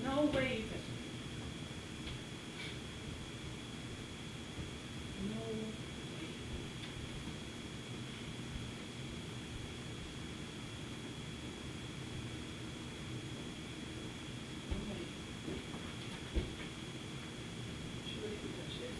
No way you touch me. No way. Okay. Sure you can touch this.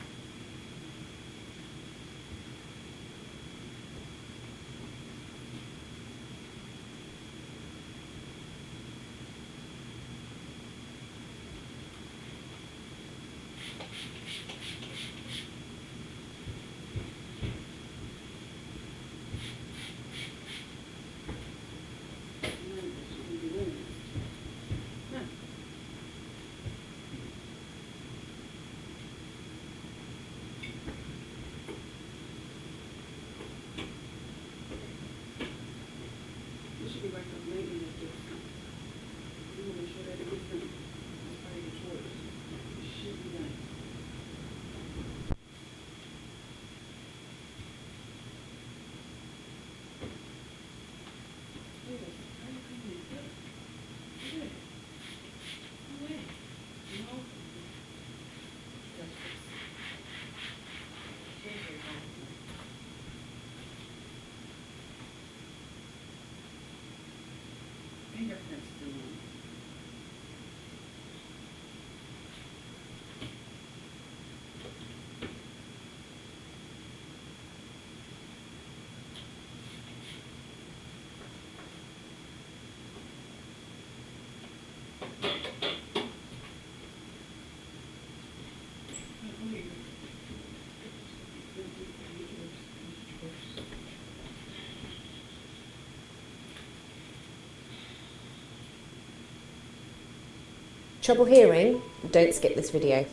You should be right up maybe like this. You want to make sure that it gets done. That's how you get yours. It should be done. Hey, how you coming in? Good. Good. No way. No. Touch this. Here you go. Fingerprints still on. Trouble hearing? Don't skip this video.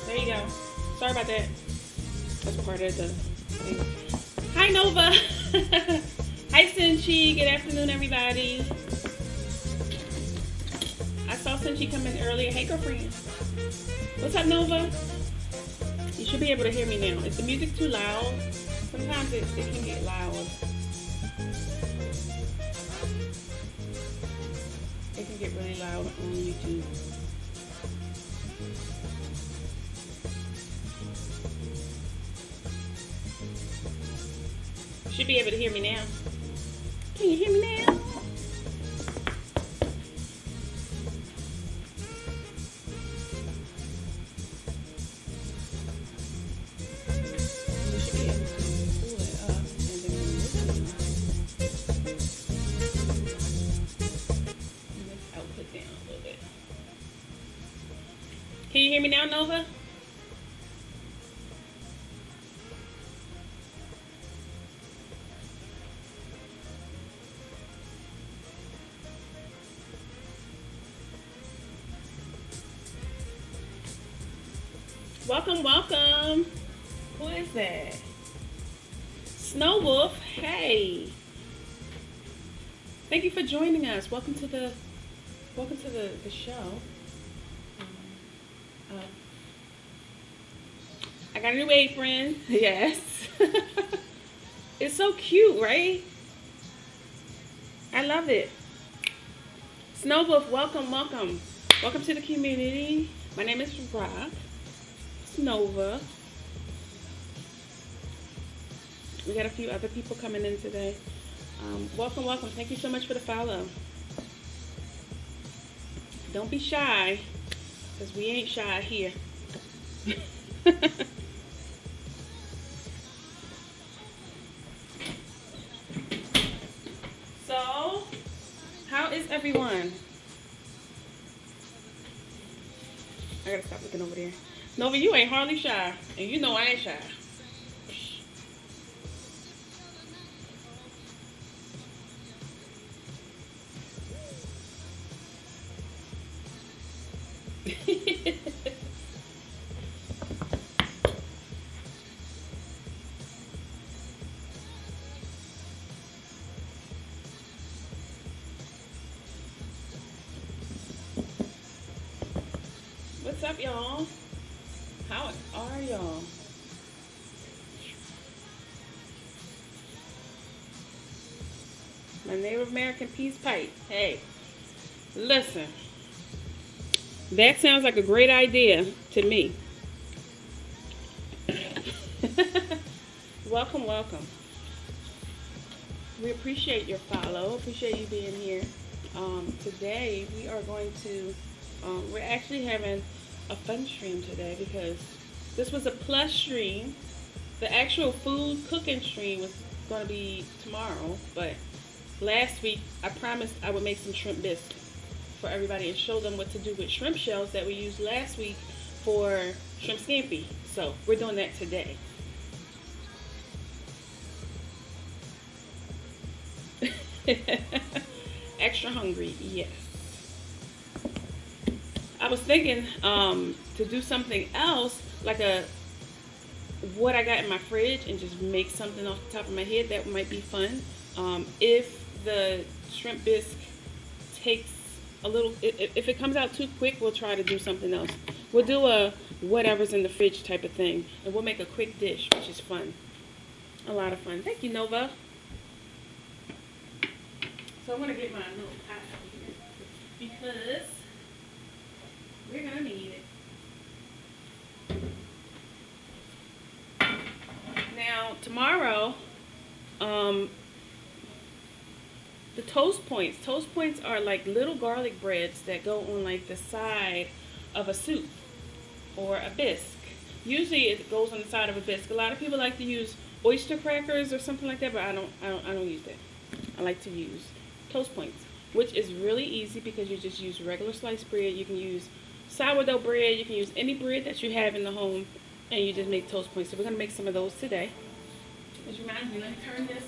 There you go. Sorry about that. That's part of the thing. Hi, Nova. Hi, Cinchi. Good afternoon, everybody. I saw Cinchi come in earlier. Hey, girlfriend. What's up, Nova? You should be able to hear me now. Is the music too loud? Sometimes it can get loud. It can get really loud on YouTube. You should be able to hear me now. Can you hear me now? You should be able to pull it up and then move it. Let's output down a little bit. Can you hear me now, Nova? Welcome, welcome. Who is that? Snow Wolf. Hey. Thank you for joining us. Welcome to the show. I got a new apron. Yes. It's so cute, right? I love it. Snow Wolf, welcome, welcome. Welcome to the community. My name is Rock. Nova. We got a few other people coming in today. Welcome, welcome. Thank you so much for the follow. Don't be shy, because we ain't shy here. So, how is everyone? I gotta stop looking over there. Nova, you ain't hardly shy, and you know I ain't shy. What's up, y'all? How are y'all? My Native American peace pipe. Hey, listen. That sounds like a great idea to me. welcome, welcome. We appreciate your follow. Appreciate you being here. Today we are going to, we're actually having a fun stream today because this was a plus stream. The actual food cooking stream was going to be tomorrow, but last week I promised I would make some shrimp bisque for everybody and show them what to do with shrimp shells that we used last week for shrimp scampi. So we're doing that today. Extra hungry, yes. I was thinking to do something else, like what I got in my fridge, and just make something off the top of my head. That might be fun. If the shrimp bisque takes a little, if it comes out too quick, we'll try to do something else. We'll do a whatever's in the fridge type of thing, and we'll make a quick dish, which is fun. A lot of fun. Thank you, Nova. So I'm going to get my little pot out here because we're going to need it. Now, tomorrow, the toast points. Toast points are like little garlic breads that go on like the side of a soup or a bisque. Usually it goes on the side of a bisque. A lot of people like to use oyster crackers or something like that, but I don't use that. I like to use toast points, which is really easy because you just use regular sliced bread. You can use sourdough bread. You can use any bread that you have in the home, and you just make toast points. So we're going to make some of those today. Which reminds me, let me turn this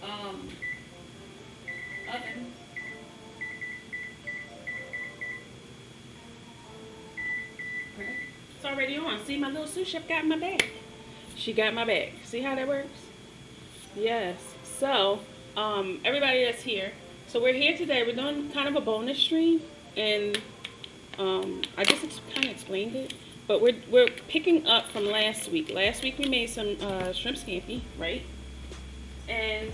oven. Okay. It's already on. See, my little sous chef got my bag. She got my bag. See how that works? Yes. So, everybody that's here. So we're here today. We're doing kind of a bonus stream, and I just kind of explained it. But we're picking up from last week. Last week we made some shrimp scampi, right? And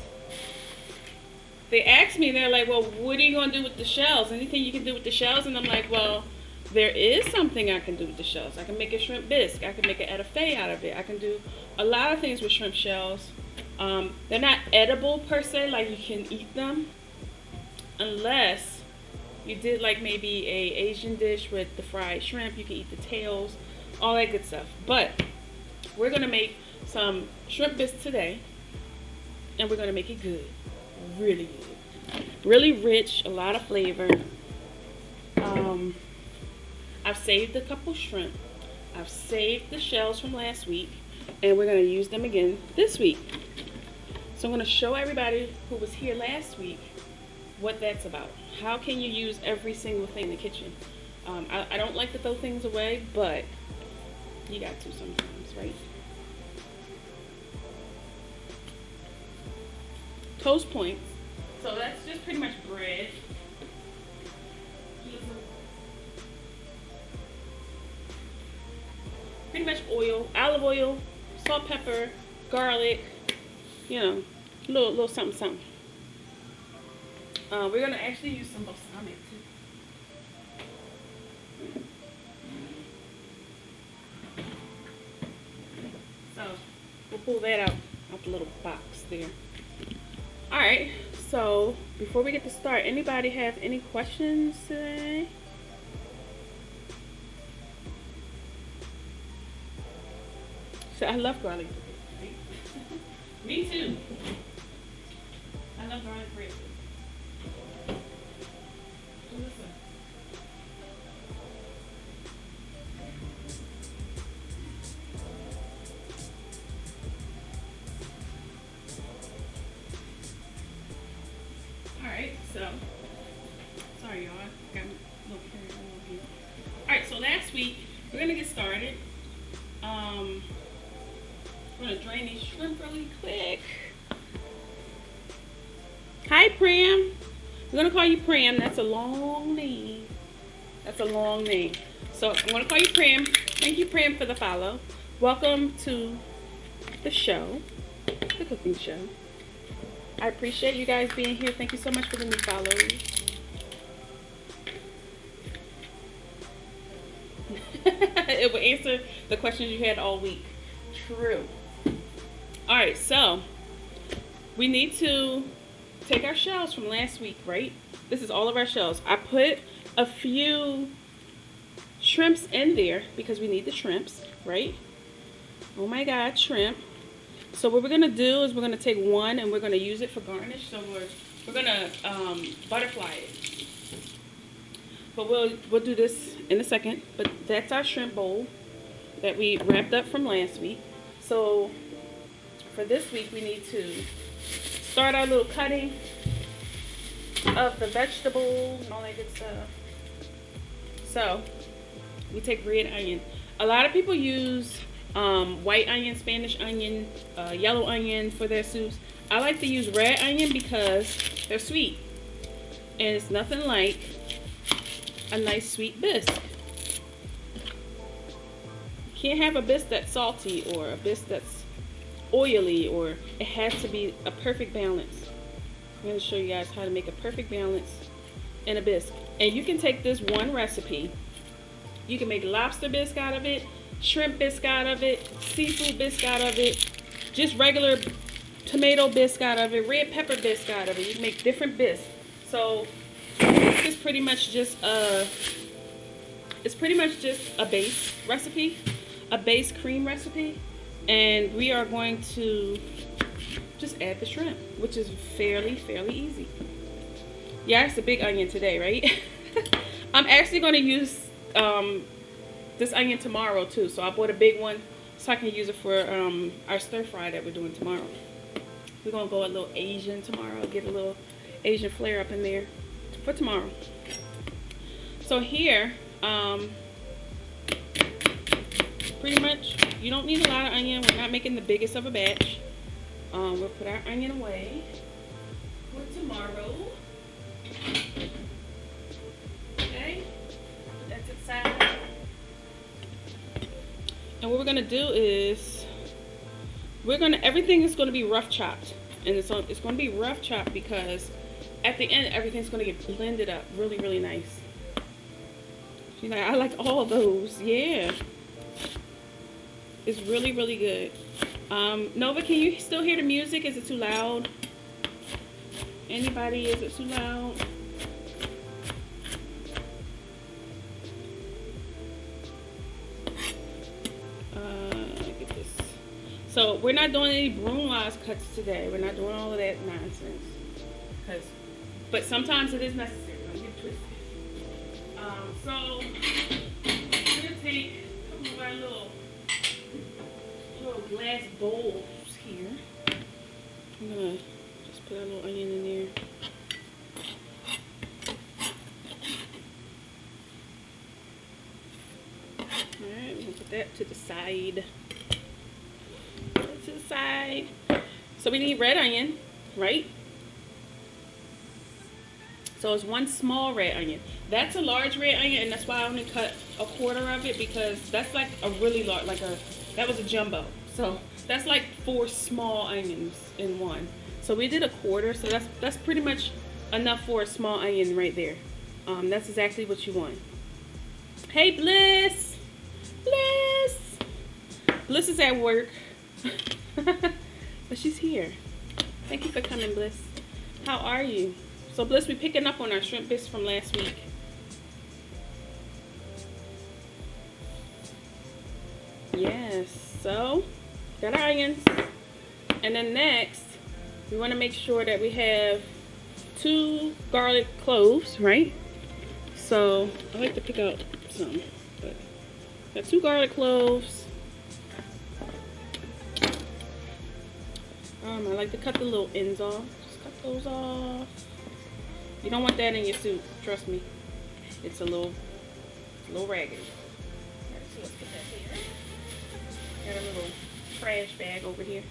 they asked me, they're like, well, what are you going to do with the shells? Anything you can do with the shells? And I'm like, well, there is something I can do with the shells. I can make a shrimp bisque. I can make an etouffee out of it. I can do a lot of things with shrimp shells. They're not edible per se, like you can eat them, unless you did like maybe a Asian dish with the fried shrimp. You can eat the tails, all that good stuff. But we're gonna make some shrimp bisque today, and we're gonna make it good, really good, really rich, a lot of flavor. I've saved a couple shrimp. I've saved the shells from last week, and we're gonna use them again this week. So I'm going to show everybody who was here last week what that's about. How can you use every single thing in the kitchen? I don't like to throw things away, but you got to sometimes, right? Toast points. So that's just pretty much bread. Pretty much oil, olive oil, salt, pepper, garlic. You know, little something, something. We're gonna actually use some balsamic too. So we'll pull that out the little box there. All right. So before we get to start, anybody have any questions today? So I love garlic. Me too. I love garlic bread. Listen. Alright, so sorry y'all, I got a little carried away here. Alright, so last week we're gonna get started. We're gonna drain these shrimp really quick. Hi, Pram. We're gonna call you Pram. That's a long name. That's a long name. So I'm gonna call you Pram. Thank you, Pram, for the follow. Welcome to the show, the cooking show. I appreciate you guys being here. Thank you so much for the new followers. It will answer the questions you had all week. True. All right, so we need to take our shells from last week, right? This is all of our shells. I put a few shrimps in there because we need the shrimps, right? Oh my God, shrimp. So what we're gonna do is we're gonna take one and we're gonna use it for garnish. So we're gonna butterfly it. But we'll do this in a second. But that's our shrimp bowl that we wrapped up from last week. So for this week we need to start our little cutting of the vegetables and all that good stuff. So we take red onion. A lot of people use white onion, Spanish onion, yellow onion for their soups. I like to use red onion because they're sweet. And it's nothing like a nice sweet bisque. You can't have a bisque that's salty or a bisque that's oily, or it has to be a perfect balance. I'm going to show you guys how to make a perfect balance in a bisque. And you can take this one recipe. You can make lobster bisque out of it, shrimp bisque out of it, seafood bisque out of it, just regular tomato bisque out of it, red pepper bisque out of it. You can make different bisques. So this is pretty much just a base recipe, a base cream recipe, and we are going to just add the shrimp, which is fairly easy. Yeah, it's a big onion today, right? I'm actually going to use this onion tomorrow too, so I bought a big one so I can use it for our stir fry that we're doing tomorrow. We're gonna go a little Asian tomorrow, get a little Asian flair up in there for tomorrow. So here, pretty much you don't need a lot of onion. We're not making the biggest of a batch. We'll put our onion away for tomorrow. Okay, put that to the side. And what we're gonna do is everything is gonna be rough chopped, and it's gonna be rough chopped because at the end everything's gonna get blended up really nice. She's like, I like all of those. Yeah, it's really good. Nova, can you still hear the music? Is it too loud? Anybody? Is it too loud? Get this. So we're not doing any broom-wise cuts today. We're not doing all of that nonsense. But sometimes it is necessary. Don't get twisted. So we're gonna take a couple of our little glass bowls here. I'm gonna just put a little onion in there. Alright, we're gonna put that to the side. Put it to the side. So we need red onion, right? So it's one small red onion. That's a large red onion, and that's why I only cut a quarter of it, because that's like a really large, that was a jumbo. So that's like 4 small onions in one. So we did a quarter, so that's pretty much enough for a small onion right there. That's exactly what you want. Hey, Bliss! Bliss is at work. But she's here. Thank you for coming, Bliss. How are you? So Bliss, we picking up on our shrimp bisque from last week. Yes, so got our onions. And then next, we want to make sure that we have 2 garlic cloves, right? So I like to pick out some, but got 2 garlic cloves. I like to cut the little ends off. Just cut those off. You don't want that in your soup, trust me. It's a little ragged. Alright, so let's put that here. Got a little trash bag over here.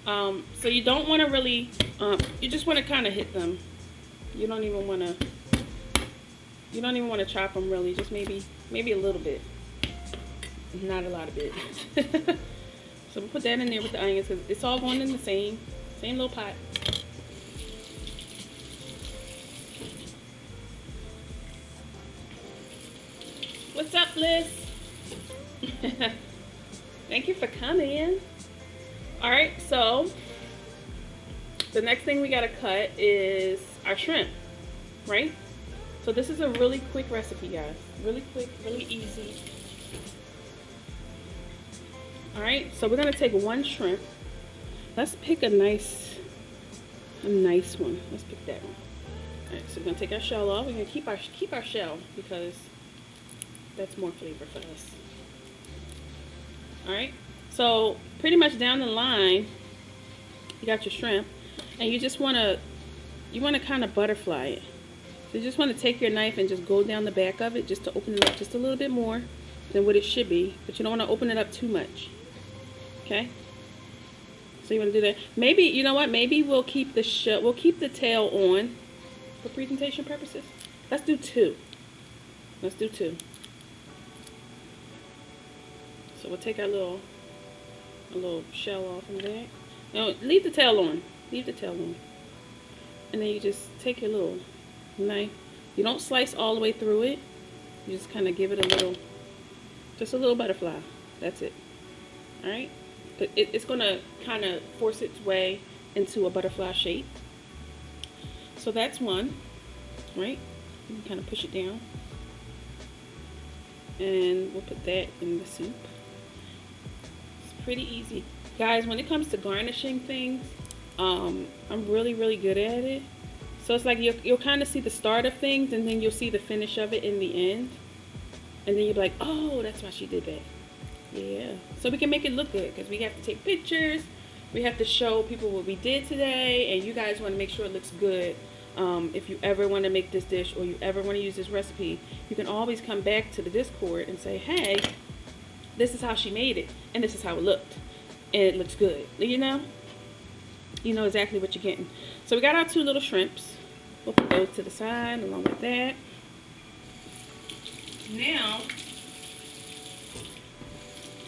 So you don't want to really, you just want to kind of hit them. You don't even want to chop them really. Just maybe a little bit, not a lot of it. So we'll put that in there with the onions because it's all going in the same little pot. What's up, Bliss? Thank you for coming. All right, so the next thing we gotta cut is our shrimp, right? So this is a really quick recipe, guys. Really quick, really easy. All right, so we're gonna take one shrimp. Let's pick a nice one. Let's pick that one. All right, so we're gonna take our shell off. We're gonna keep our shell because that's more flavor for us. All right, so pretty much down the line, you got your shrimp, and you just wanna kind of butterfly it. So you just want to take your knife and just go down the back of it just to open it up just a little bit more than what it should be, but you don't want to open it up too much. Okay? So you want to do that. Maybe, you know what? Maybe we'll keep the tail on for presentation purposes. Let's do two. Let's do two. So we'll take our little shell off of that. No, leave the tail on. Leave the tail on. And then you just take your little knife. You don't slice all the way through it. You just kind of give it just a little butterfly. That's it. All right? It's going to kind of force its way into a butterfly shape. So that's one, right? You can kind of push it down. And we'll put that in the soup. It's pretty easy. Guys, when it comes to garnishing things, I'm really, really good at it. So it's like you'll kind of see the start of things, and then you'll see the finish of it in the end. And then you'll be like, oh, that's why she did that. Yeah. So we can make it look good, because we have to take pictures. We have to show people what we did today, and you guys want to make sure it looks good. If you ever want to make this dish, or you ever want to use this recipe, you can always come back to the Discord and say, hey, this is how she made it, and this is how it looked, and it looks good. You know exactly what you're getting. So we got our two little shrimps. We'll put those to the side along with that. Now,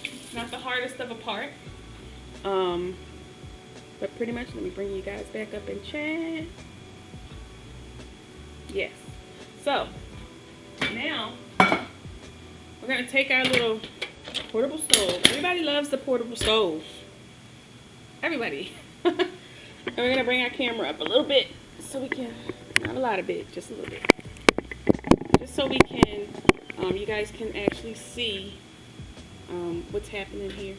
it's not the hardest of a part, but pretty much, let me bring you guys back up in chat. Yes. So now we're gonna take our little portable stove. Everybody loves the portable stove. Everybody. And we're gonna bring our camera up a little bit so we can, not a lot of bit, just a little bit, just so we can, you guys can actually see what's happening here,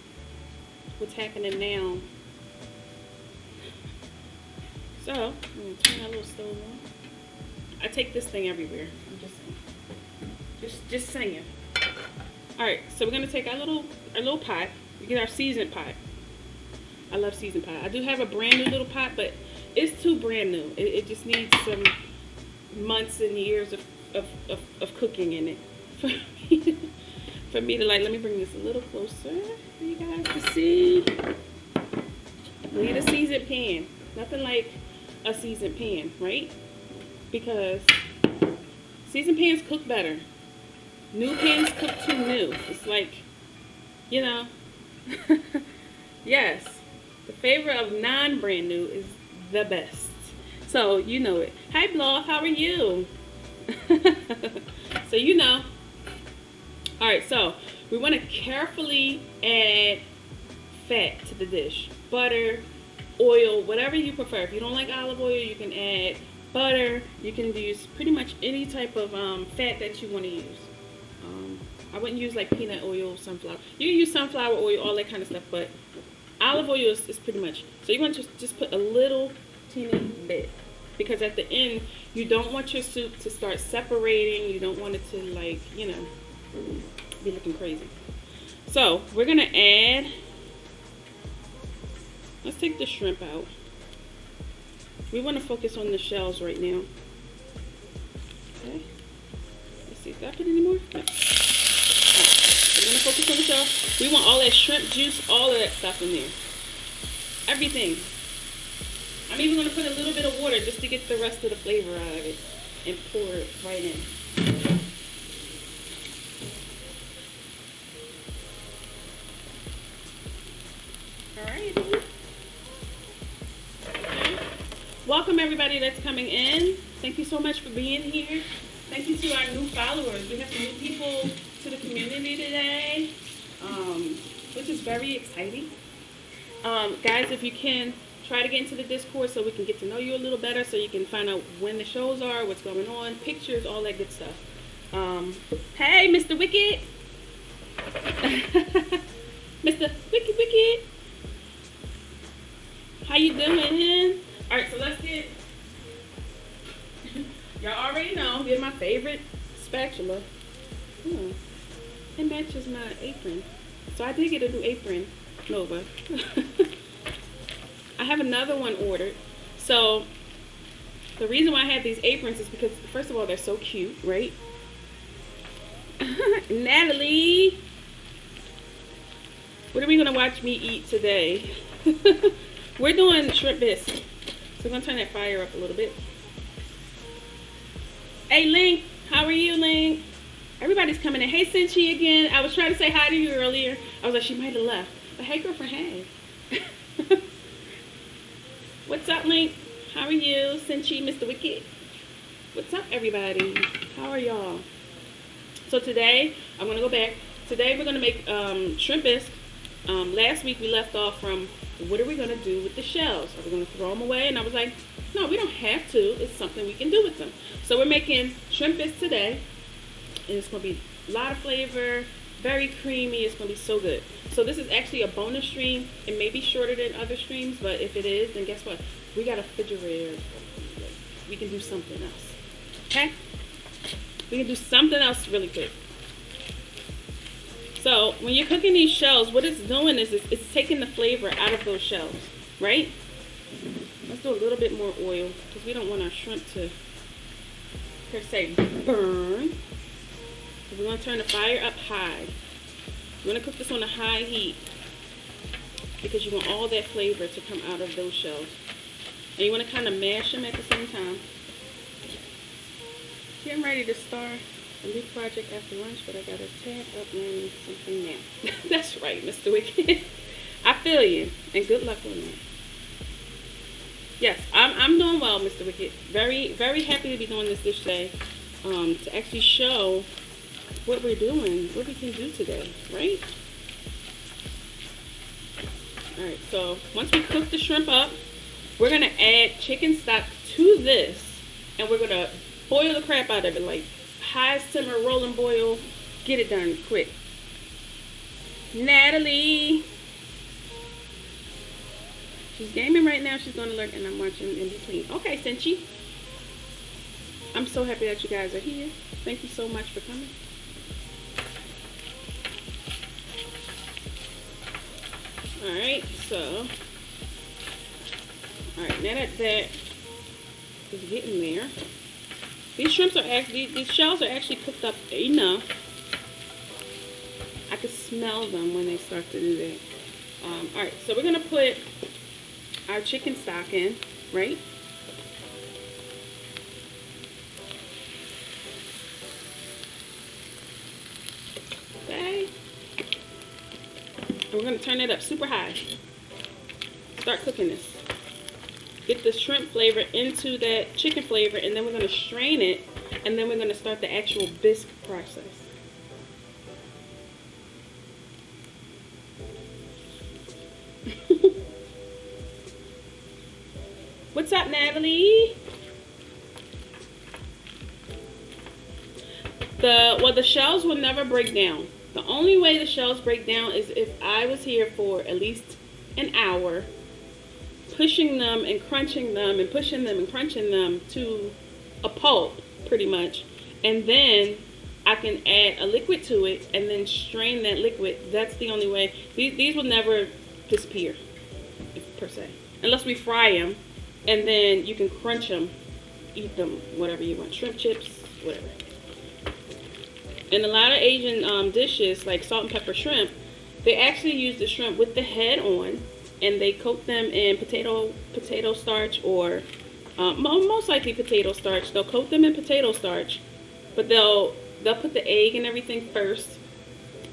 what's happening now. So I'm gonna turn our little stove on. I take this thing everywhere. I'm just saying. Just saying. All right, so we're gonna take our little pot. We get our seasoned pot. I love seasoned pot. I do have a brand new little pot, but it's too brand new. It just needs some months and years of cooking in it for me to like. Let me bring this a little closer for you guys to see. We need a seasoned pan. Nothing like a seasoned pan, right? Because seasoned pans cook better. New pans cook too new. It's like, yes, the favorite of non-brand new is the best. So you know it. Hi, Blah, how are you? So you know. All right, so we want to carefully add fat to the dish. Butter, oil, whatever you prefer. If you don't like olive oil, you can add butter. You can use pretty much any type of fat that you want to use. I wouldn't use like peanut oil, sunflower. You can use sunflower oil, all that kind of stuff, but olive oil is pretty much. So you want to just put a little teeny bit, because at the end you don't want your soup to start separating. You don't want it to, like, be looking crazy. So we're gonna add. Let's take the shrimp out. We want to focus on the shells right now. Okay. Let's see. Did I put any more? No. Right. We're going to focus on the shells. We want all that shrimp juice, all of that stuff in there. Everything. I'm even going to put a little bit of water just to get the rest of the flavor out of it and pour it right in. Alrighty. Welcome everybody that's coming in. Thank you so much for being here. Thank you to our new followers. We have some new people to the community today, which is very exciting. Guys, if you can, try to get into the Discord so we can get to know you a little better, so you can find out when the shows are, what's going on, pictures, all that good stuff. Hey, Mr. Wicked. Mr. Wicked Wicked. How you doing? All right, so let's get. Y'all already know, get my favorite spatula. It matches my apron. So I did get a new apron, Nova. I have another one ordered. So the reason why I have these aprons is because, first of all, they're so cute, right? Natalie, what are we gonna watch me eat today? We're doing shrimp bisque. So we're gonna turn that fire up a little bit. Hey Link, how are you, Link? Everybody's coming in. Hey Cinchi again. I was trying to say hi to you earlier. I was like, she might have left. But hey girlfriend, hey. What's up, Link? How are you? Cinchi, Mr. Wicked. What's up, everybody? How are y'all? So today, I'm gonna go back. Today we're gonna make shrimp bisque. Last week we left off from what are we gonna do with the shells? Are we gonna throw them away? And I was like, no, we don't have to. It's something we can do with them. So we're making shrimp bisque today. And it's going to be a lot of flavor, very creamy. It's going to be so good. So this is actually a bonus stream. It may be shorter than other streams, but if it is, then guess what? We got a refrigerator. We can do something else. Okay? We can do something else really quick. So when you're cooking these shells, what it's doing is it's taking the flavor out of those shells, right? Let's do a little bit more oil because we don't want our shrimp to, per se, burn. We're going to turn the fire up high. We're going to cook this on a high heat because you want all that flavor to come out of those shells. And you want to kind of mash them at the same time. Getting ready to start a new project after lunch, but I got to tab up learning something now. That's right, Mr. Wicked. I feel you, and good luck on that. Yes, I'm doing well, Mr. Wicked. Very, very happy to be doing this dish today. To actually show what we're doing, what we can do today, right? All right, so once we cook the shrimp up, we're gonna add chicken stock to this, and we're gonna boil the crap out of it, like high simmer, rolling boil, get it done quick. Natalie, she's gaming right now. She's gonna lurk, and I'm watching in between. Okay, Cinchi, I'm so happy that you guys are here. Thank you so much for coming. Alright, so, alright, now that is getting there, these shrimps are actually, these shells are actually cooked up enough. I can smell them when they start to do that. Alright, so we're going to put our chicken stock in, right? Okay. And we're going to turn it up super high. Start cooking this. Get the shrimp flavor into that chicken flavor, and then we're going to strain it, and then we're going to start the actual bisque process. What's up, Natalie? The shells will never break down. The only way the shells break down is if I was here for at least an hour, pushing them and crunching them and pushing them and crunching them to a pulp, pretty much. And then I can add a liquid to it and then strain that liquid. That's the only way. These will never disappear, per se. Unless we fry them, and then you can crunch them, eat them, whatever you want. Shrimp chips, whatever. In a lot of Asian dishes, like salt and pepper shrimp, they actually use the shrimp with the head on, and they coat them in potato starch, or most likely potato starch. They'll coat them in potato starch, but they'll put the egg and everything first.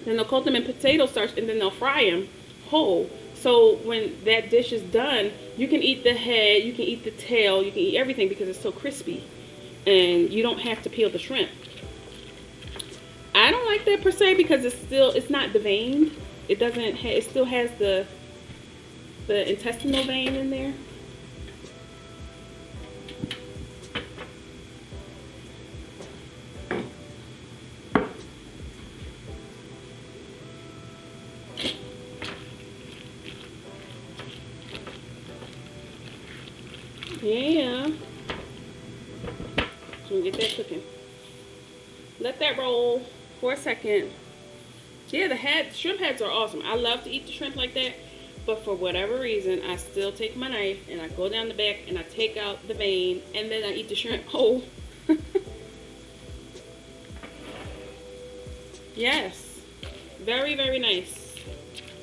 Then they'll coat them in potato starch, and then they'll fry them whole. So when that dish is done, you can eat the head, you can eat the tail, you can eat everything because it's so crispy, and you don't have to peel the shrimp. I don't like that per se because it's not deveined. It still has the the intestinal vein in there. Yeah. So we get that cooking. Let that roll for a second. Yeah, the shrimp heads are awesome. I love to eat the shrimp like that, but for whatever reason, I still take my knife and I go down the back and I take out the vein and then I eat the shrimp whole. Yes, very, very nice.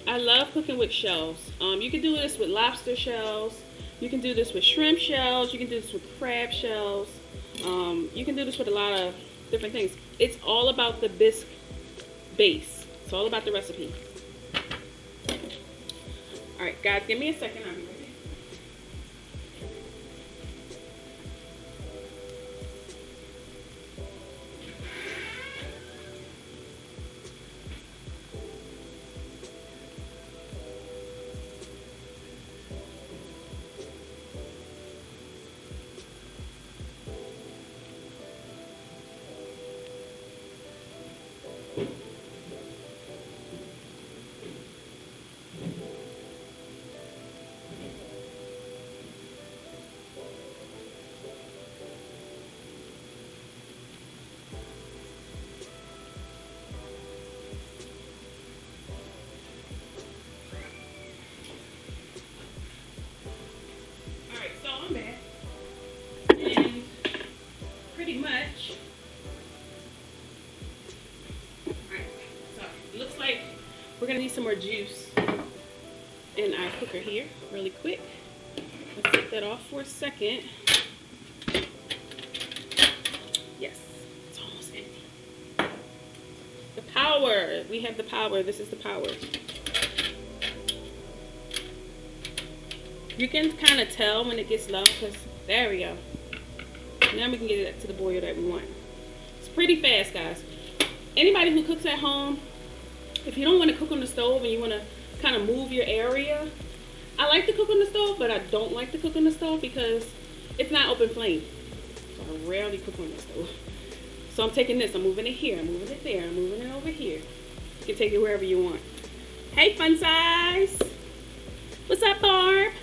I love cooking with shells. You can do this with lobster shells. You can do this with shrimp shells. You can do this with crab shells. You can do this with a lot of different things. It's all about the bisque base. It's all about the recipe. All right, guys, give me a second. I'll be ready. We're gonna need some more juice in our cooker here, really quick. Let's take that off for a second. Yes, it's almost empty. The power, we have the power. This is the power. You can kind of tell when it gets low, because there we go. Now we can get it to the boil that we want. It's pretty fast, guys. Anybody who cooks at home, if you don't want to cook on the stove and you want to kind of move your area, I like to cook on the stove, but I don't like to cook on the stove because it's not open flame. So I rarely cook on the stove. So I'm taking this, I'm moving it here, I'm moving it there, I'm moving it over here. You can take it wherever you want. Hey, Fun Size. What's up, Barb?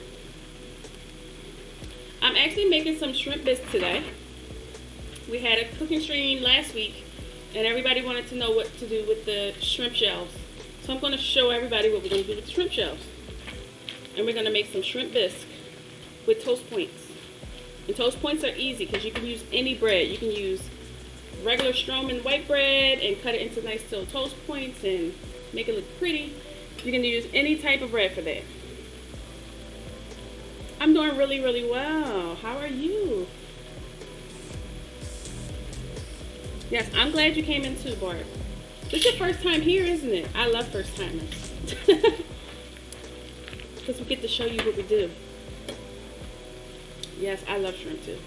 I'm actually making some shrimp bisque today. We had a cooking stream last week, and everybody wanted to know what to do with the shrimp shells. So I'm going to show everybody what we're going to do with the shrimp shells. And we're going to make some shrimp bisque with toast points. And toast points are easy because you can use any bread. You can use regular Stroman white bread and cut it into nice little toast points and make it look pretty. You can use any type of bread for that. I'm doing really, really well. How are you? Yes, I'm glad you came in too, Barb. This is your first time here, isn't it? I love first timers. Because we get to show you what we do. Yes, I love shrimp too.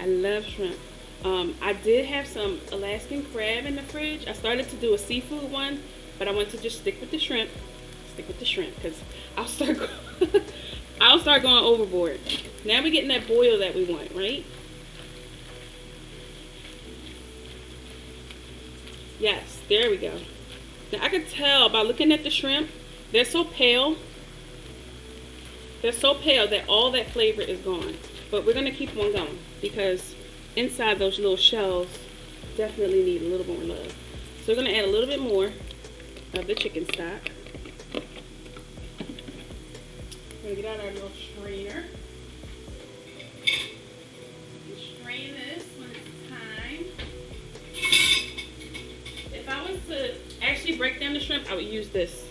I love shrimp. I did have some Alaskan crab in the fridge. I started to do a seafood one, but I want to just stick with the shrimp. Stick with the shrimp because I'll start going overboard. Now we're getting that boil that we want, right? Yes, there we go. Now I can tell by looking at the shrimp, they're so pale. They're so pale that all that flavor is gone. But we're going to keep on going because inside those little shells definitely need a little more love. So we're going to add a little bit more of the chicken stock. We're going to get out our little strainer. Strain this when it's time. If I was to actually break down the shrimp, I would use this.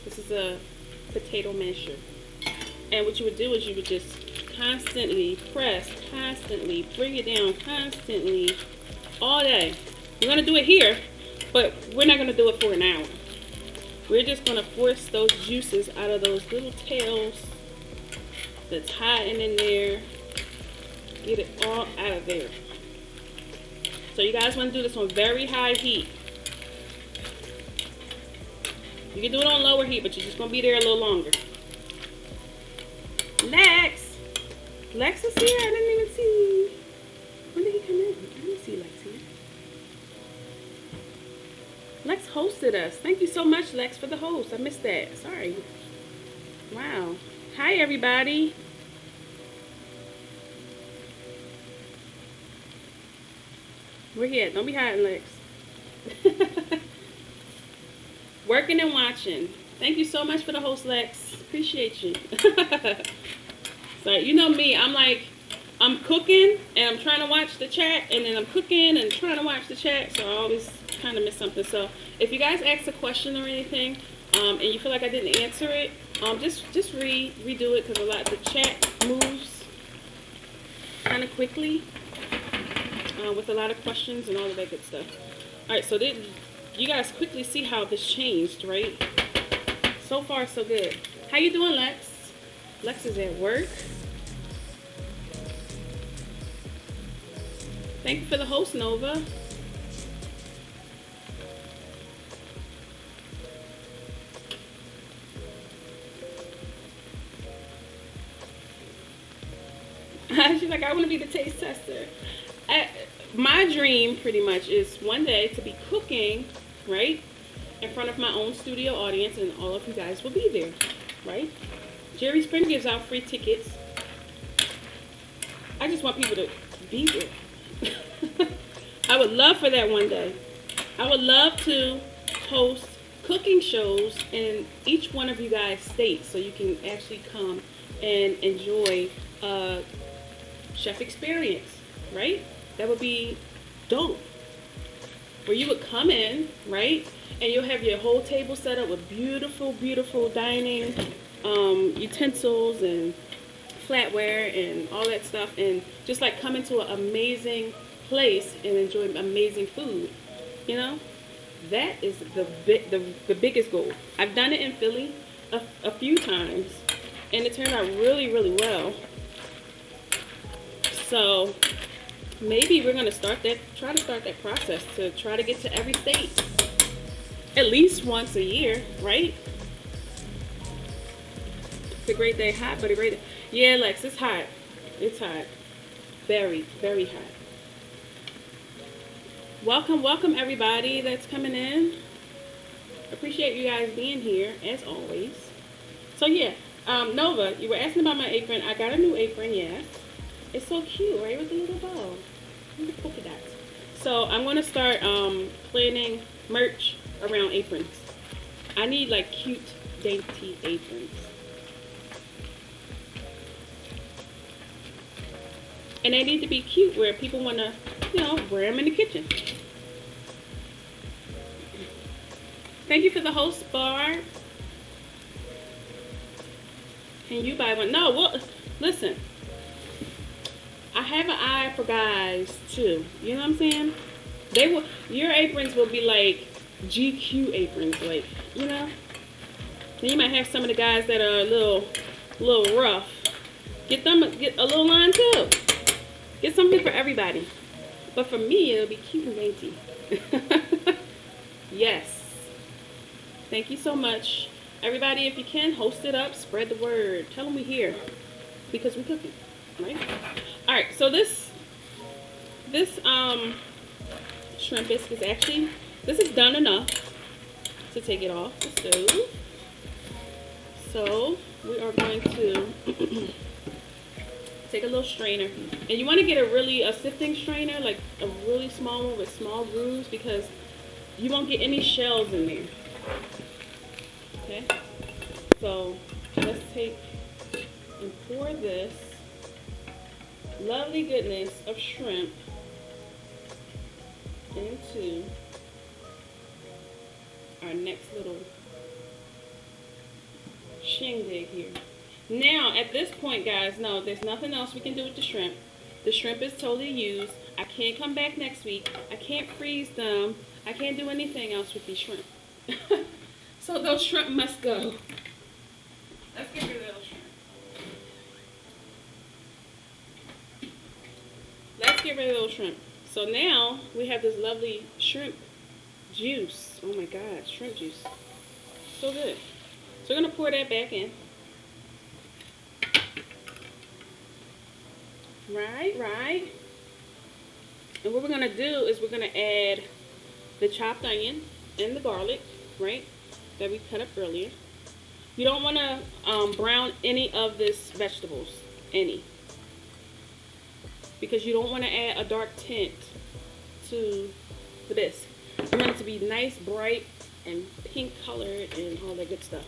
This is a potato masher. And what you would do is you would just constantly press, constantly bring it down, constantly, all day. We're going to do it here, but we're not going to do it for an hour. We're just going to force those juices out of those little tails that's hiding in there. Get it all out of there. So you guys want to do this on very high heat. You can do it on lower heat, but you're just going to be there a little longer. Lex is here? I didn't even see. When did he come in? I didn't see Lex here. Lex hosted us. Thank you so much, Lex, for the host. I missed that. Sorry. Wow. Hi, everybody. Where he at? Don't be hiding, Lex. Working and watching. Thank you so much for the host, Lex. Appreciate you. So, you know me. I'm cooking and I'm trying to watch the chat, and then I'm cooking and trying to watch the chat, so I always kind of miss something. So if you guys ask a question or anything, and you feel like I didn't answer it, just redo it, because a lot of the chat moves kind of quickly with a lot of questions and all of that good stuff. All right, so you guys quickly see how this changed, right? So far, so good. How you doing, Lex? Lex is at work. Thank you for the host, Nova. She's like, I want to be the taste tester. My dream, pretty much, is one day to be cooking, right, in front of my own studio audience, and all of you guys will be there, right? Jerry Springer gives out free tickets. I just want people to be there. I would love for that one day. I would love to host cooking shows in each one of you guys' states, so you can actually come and enjoy a chef experience, right? That would be dope. Where you would come in, right, and you'll have your whole table set up with beautiful, beautiful dining utensils and flatware and all that stuff, and just like come into an amazing place and enjoy amazing food. You know, that is the biggest goal. I've done it in Philly a few times, and it turned out really, really well. So maybe we're gonna try to start that process to try to get to every state at least once a year, right? It's a great day, hot, but a great day. Yeah, Lex, it's hot. It's hot. Very, very hot. Welcome everybody that's coming in. Appreciate you guys being here as always. So yeah, Nova, you were asking about my apron. I got a new apron, yes. It's so cute, right, with the little bow. Look at the polka dots. So I'm gonna start planning merch around aprons. I need like cute, dainty aprons. And they need to be cute where people want to, wear them in the kitchen. Thank you for the host, Barb. Can you buy one? No, well, listen. I have an eye for guys, too. You know what I'm saying? Your aprons will be like GQ aprons, like, Then you might have some of the guys that are a little rough. Get a little line, too. Get something for everybody. But for me, it'll be cute and dainty. Yes. Thank you so much. Everybody, if you can, host it up. Spread the word. Tell them we're here. Because we're cooking. Right? Alright, so this shrimp bisque is actually, this is done enough to take it off the stove. So, we are going to take a little strainer, and you want to get a sifting strainer, like a really small one with small grooves, because you won't get any shells in there. Okay, so let's take and pour this lovely goodness of shrimp into our next little shindig here. Now, at this point, guys, no, there's nothing else we can do with the shrimp. The shrimp is totally used. I can't come back next week. I can't freeze them. I can't do anything else with these shrimp. So those shrimp must go. Let's get rid of those shrimp. Let's get rid of those shrimp. So now we have this lovely shrimp juice. Oh my God, shrimp juice. So good. So we're going to pour that back in. Right, right. And what we're gonna do is we're gonna add the chopped onion and the garlic, right? That we cut up earlier. You don't want to brown any of this vegetables, any, because you don't want to add a dark tint to this. You want it to be nice, bright, and pink colored and all that good stuff.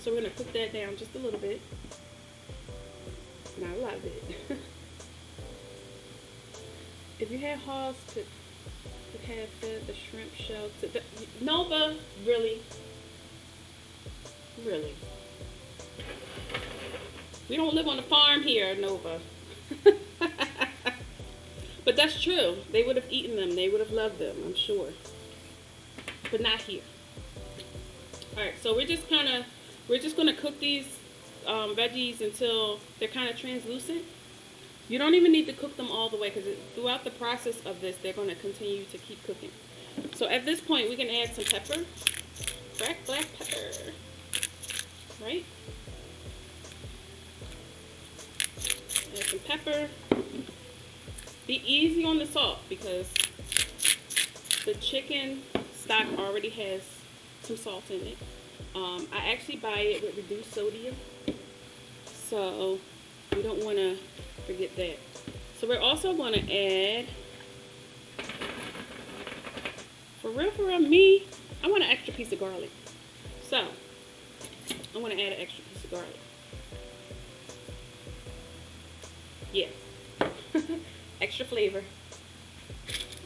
So we're gonna cook that down just a little bit, not a lot of it. If you had hogs to have fed the shrimp shell to the, Nova, really. Really. We don't live on a farm here, Nova. But that's true. They would have eaten them. They would have loved them, I'm sure. But not here. Alright, so we're just gonna cook these veggies until they're kind of translucent. You don't even need to cook them all the way, because throughout the process of this, they're going to continue to keep cooking. So at this point, we can add some pepper. Black pepper. Right? Add some pepper. Be easy on the salt, because the chicken stock already has some salt in it. I actually buy it with reduced sodium, so we don't want to forget that. So we're also going to add, for real, me, I want an extra piece of garlic. So I want to add an extra piece of garlic. Yeah. Extra flavor.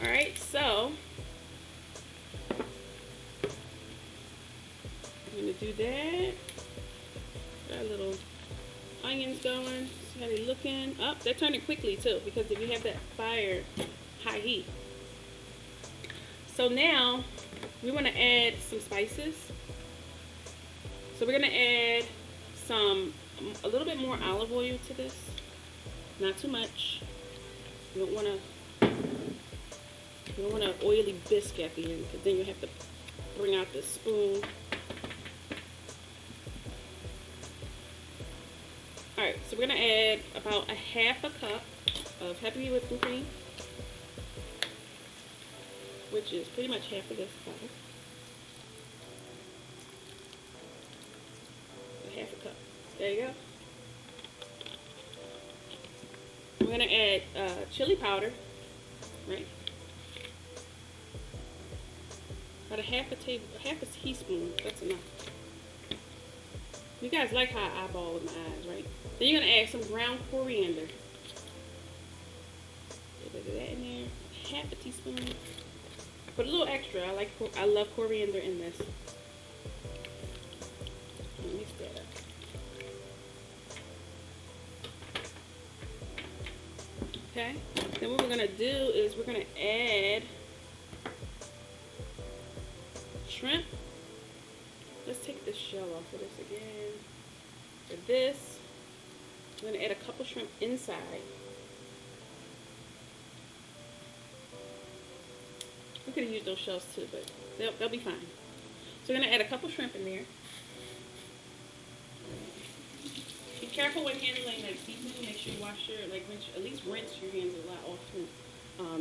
Alright, so I'm going to do that. Got a little onions going. See how they're looking. Oh, they're turning quickly too, because if you have that fire high heat. So now we want to add some spices. So we're going to add a little bit more olive oil to this. Not too much. You don't want an oily bisque at the end, because then you have to bring out the spoon. Alright, so we're going to add about a half a cup of heavy whipping cream, which is pretty much half of this bottle. Half a cup. There you go. We're going to add chili powder, right? About a half a teaspoon. That's enough. You guys like how I eyeball with my eyes, right? Then you're going to add some ground coriander. A little bit of that in there. Half a teaspoon. Put a little extra. I love coriander in this. Mix that up. Okay. Then what we're going to do is we're going to add shrimp. Let's take the shell off of this again. For this, I'm going to add a couple shrimp inside. We could have used those shells too, but they'll be fine. So we're going to add a couple shrimp in there. Be careful when handling like seafood. Make sure you wash at least rinse your hands a lot often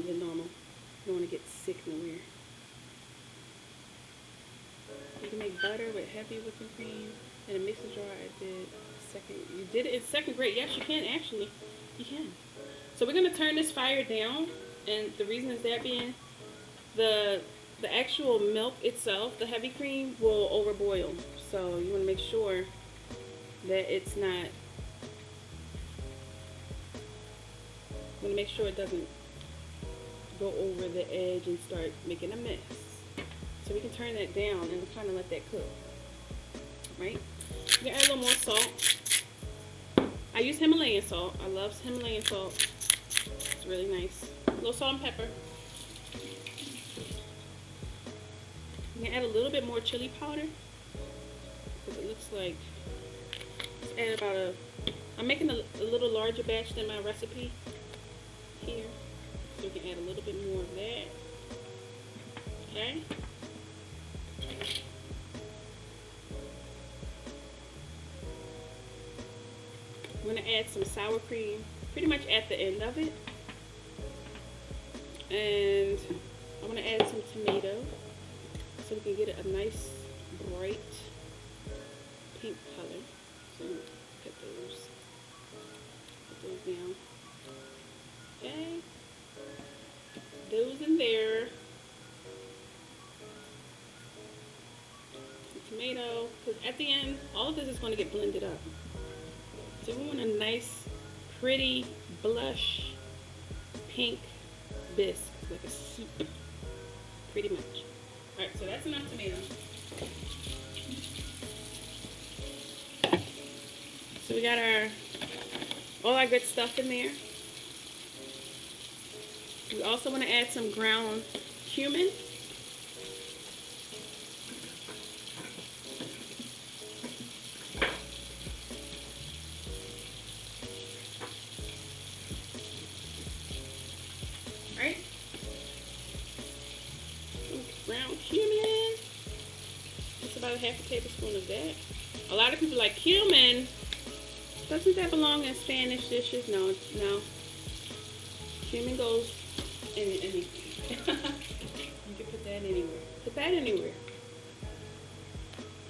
than normal. You don't want to get sick nowhere. You can make butter with heavy whipping cream in a mixing jar. You did it in second grade. Yes, you can actually. You can. So we're gonna turn this fire down, and the reason is that being the actual milk itself, the heavy cream, will overboil. So you want to make sure that it's not. You want to make sure it doesn't go over the edge and start making a mess. So we can turn that down and kind of let that cook. Right? You can add a little more salt. I use Himalayan salt. I love Himalayan salt. It's really nice. A little salt and pepper. You can add a little bit more chili powder, because it looks like, let's add about I'm making a little larger batch than my recipe here, so we can add a little bit more of that. Okay. We're I'm going to add some sour cream pretty much at the end of it. And I'm going to add some tomato so we can get a nice bright pink color. So I'm going to put those down. Okay. Those in there. Some tomato. Because at the end, all of this is going to get blended up. So we want a nice, pretty, blush, pink bisque, like a soup, pretty much. Alright, so that's enough tomato. So we got all our good stuff in there. We also want to add some ground cumin. Alright. Some ground cumin. That's about a half a tablespoon of that. A lot of people like cumin. Doesn't that belong in Spanish dishes? No, no. Cumin goes in anything. You can put that anywhere. Put that anywhere.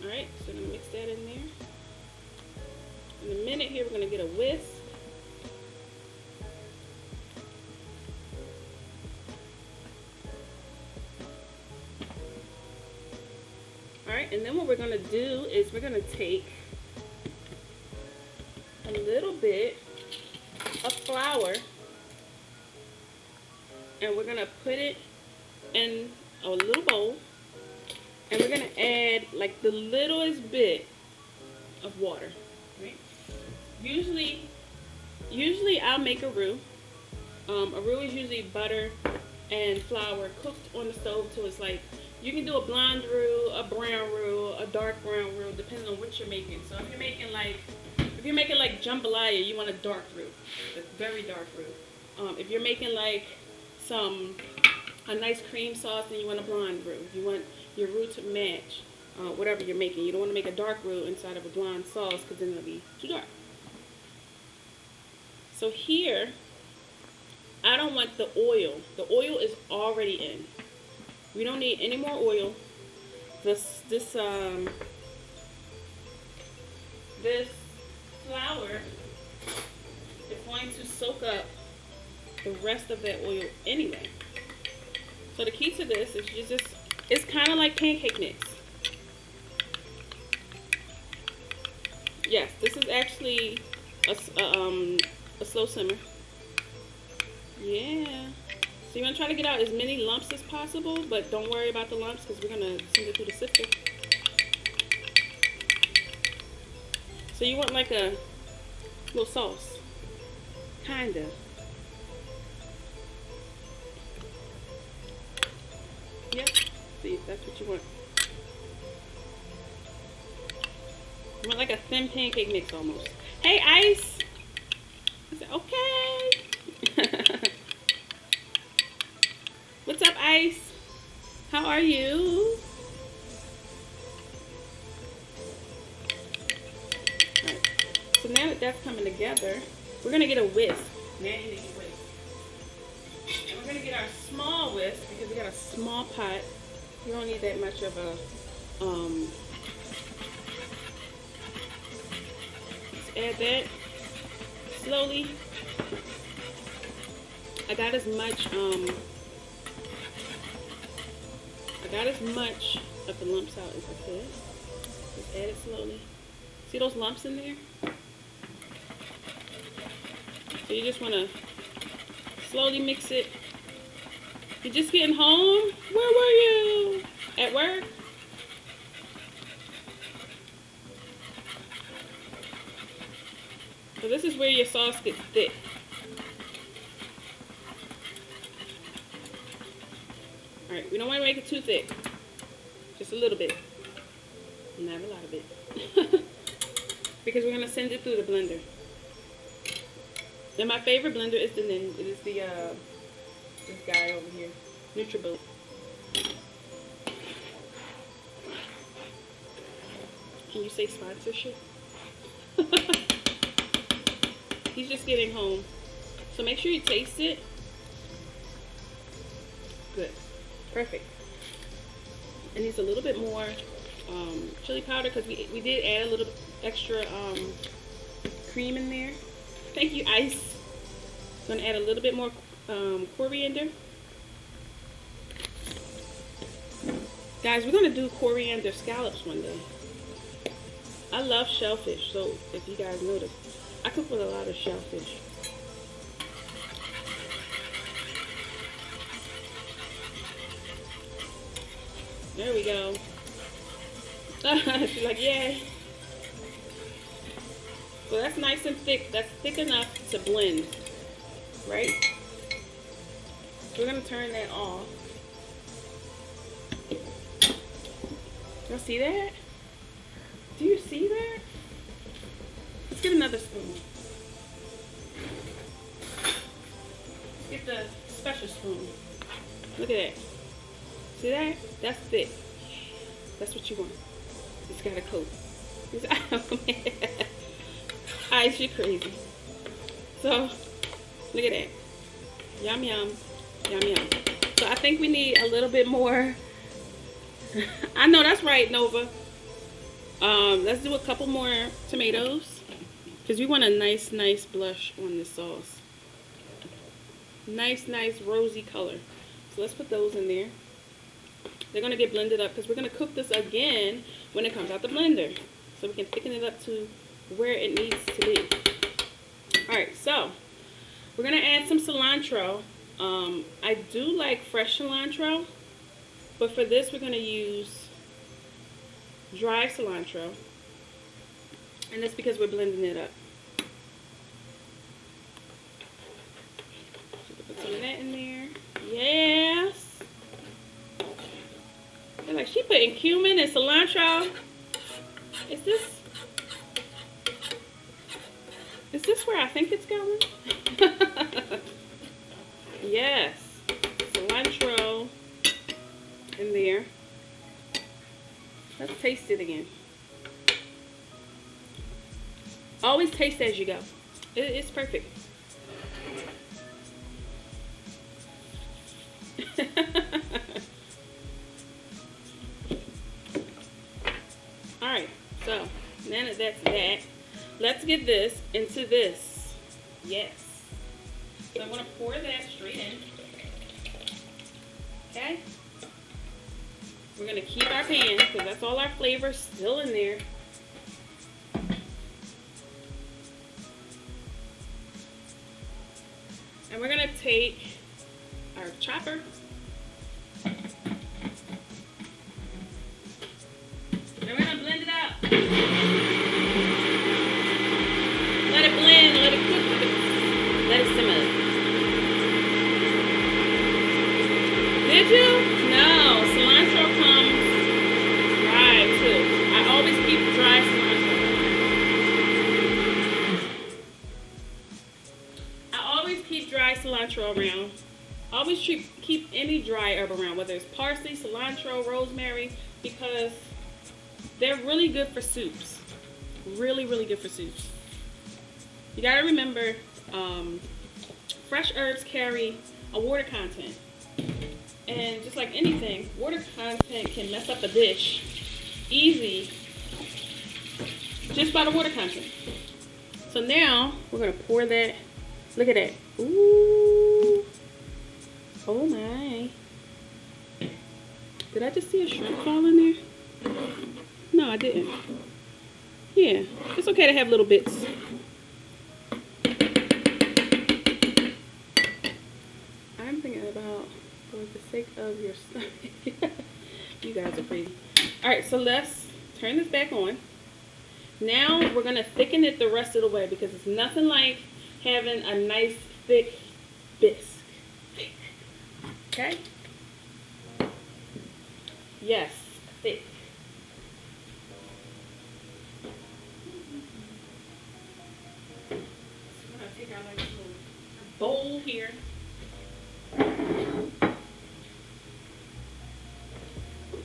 Alright, so I'm going to mix that in there. In a minute here, we're going to get a whisk. Alright, and then what we're going to do is we're going to take a little bit of flour and we're going to put it in a little bowl and we're going to add like the littlest bit of water. Right? Usually I'll make a roux. A roux is usually butter and flour cooked on the stove till it's like, you can do a blonde roux, a brown roux, a dark brown roux, depending on what you're making. So if you're making like jambalaya, you want a dark roux, a very dark roux. If you're making like a nice cream sauce, then you want a blonde roux. You want your roux to match whatever you're making. You don't want to make a dark roux inside of a blonde sauce because then it'll be too dark. So here, I don't want the oil. The oil is already in. We don't need any more oil. This flour is going to soak up the rest of that oil anyway. So the key to this is it's kind of like pancake mix. Yes, this is actually a slow simmer. Yeah. So you want to try to get out as many lumps as possible, but don't worry about the lumps because we're going to send it through the sifter. So you want like a little sauce. Kind of. Yep. See, that's what you want. You want like a thin pancake mix almost. Hey, Ice! I said, okay. What's up, Ice? How are you? Right. So now that that's coming together, we're going to get a whisk. Now you need a whisk. And we're going to get our small whisk because we got a small pot. You don't need that much of a, let's add that slowly. I got as much of the lumps out as I could. Just add it slowly. See those lumps in there? So you just want to slowly mix it. You're just getting home? Where were you? At work? So this is where your sauce gets thick. Alright, we don't want to make it too thick. Just a little bit. Not a lot of it. Because we're going to send it through the blender. And my favorite blender is this guy over here. NutriBullet. Can you say sponsorship? He's just getting home. So make sure you taste it. Good. Perfect. It needs a little bit more chili powder because we did add a little extra cream in there. Thank you, Ice. Gonna add a little bit more coriander. Guys, we're gonna do coriander scallops one day. I love shellfish, so if you guys notice, I cook with a lot of shellfish. There we go. She's like, yay. So that's nice and thick. That's thick enough to blend, right? So we're gonna turn that off. Y'all see that? Do you see that? Let's get another spoon. Get the special spoon. Look at that. See that? That's thick. That's what you want. It's got a coat. Ice, you're crazy. So, look at that. Yum, yum. Yum, yum. So I think we need a little bit more. I know that's right, Nova. Let's do a couple more tomatoes because we want a nice blush on this sauce. Nice rosy color. So let's put those in there. They're gonna get blended up because we're gonna cook this again when it comes out the blender, so we can thicken it up to where it needs to be. All right, so we're gonna add some cilantro. I do like fresh cilantro, but for this we're gonna use dry cilantro, and that's because we're blending it up. So put some of that in there. Yes. They're like, she putting cumin and cilantro. Is this where I think it's going? Yes. Cilantro in there. Let's taste it again. Always taste as you go. It's perfect. Alright, so now that that's that, let's get this into this. Yes. So I'm going to pour that straight in. Okay? We're going to keep our pan because that's all our flavor still in there. And we're going to take our chopper. And we're going to blend it out. Let it blend, let it cook, let it simmer. Did you? No, cilantro comes dry too. I always keep dry cilantro. I always keep dry cilantro around. Always keep any dry herb around, whether it's parsley, cilantro, rosemary, because they're really good for soups. Really good for soups. You gotta remember, fresh herbs carry a water content. And just like anything, water content can mess up a dish easy just by the water content. So now we're gonna pour that. Look at that. Ooh. Oh my. Did I just see a shrimp fall in there? No, I didn't. Yeah, it's okay to have little bits. I'm thinking about, for the sake of your stomach. You guys are crazy. Alright, so let's turn this back on. Now we're going to thicken it the rest of the way because it's nothing like having a nice thick bisque. Okay? Yes, thick. So we're going to take our nice little bowl here.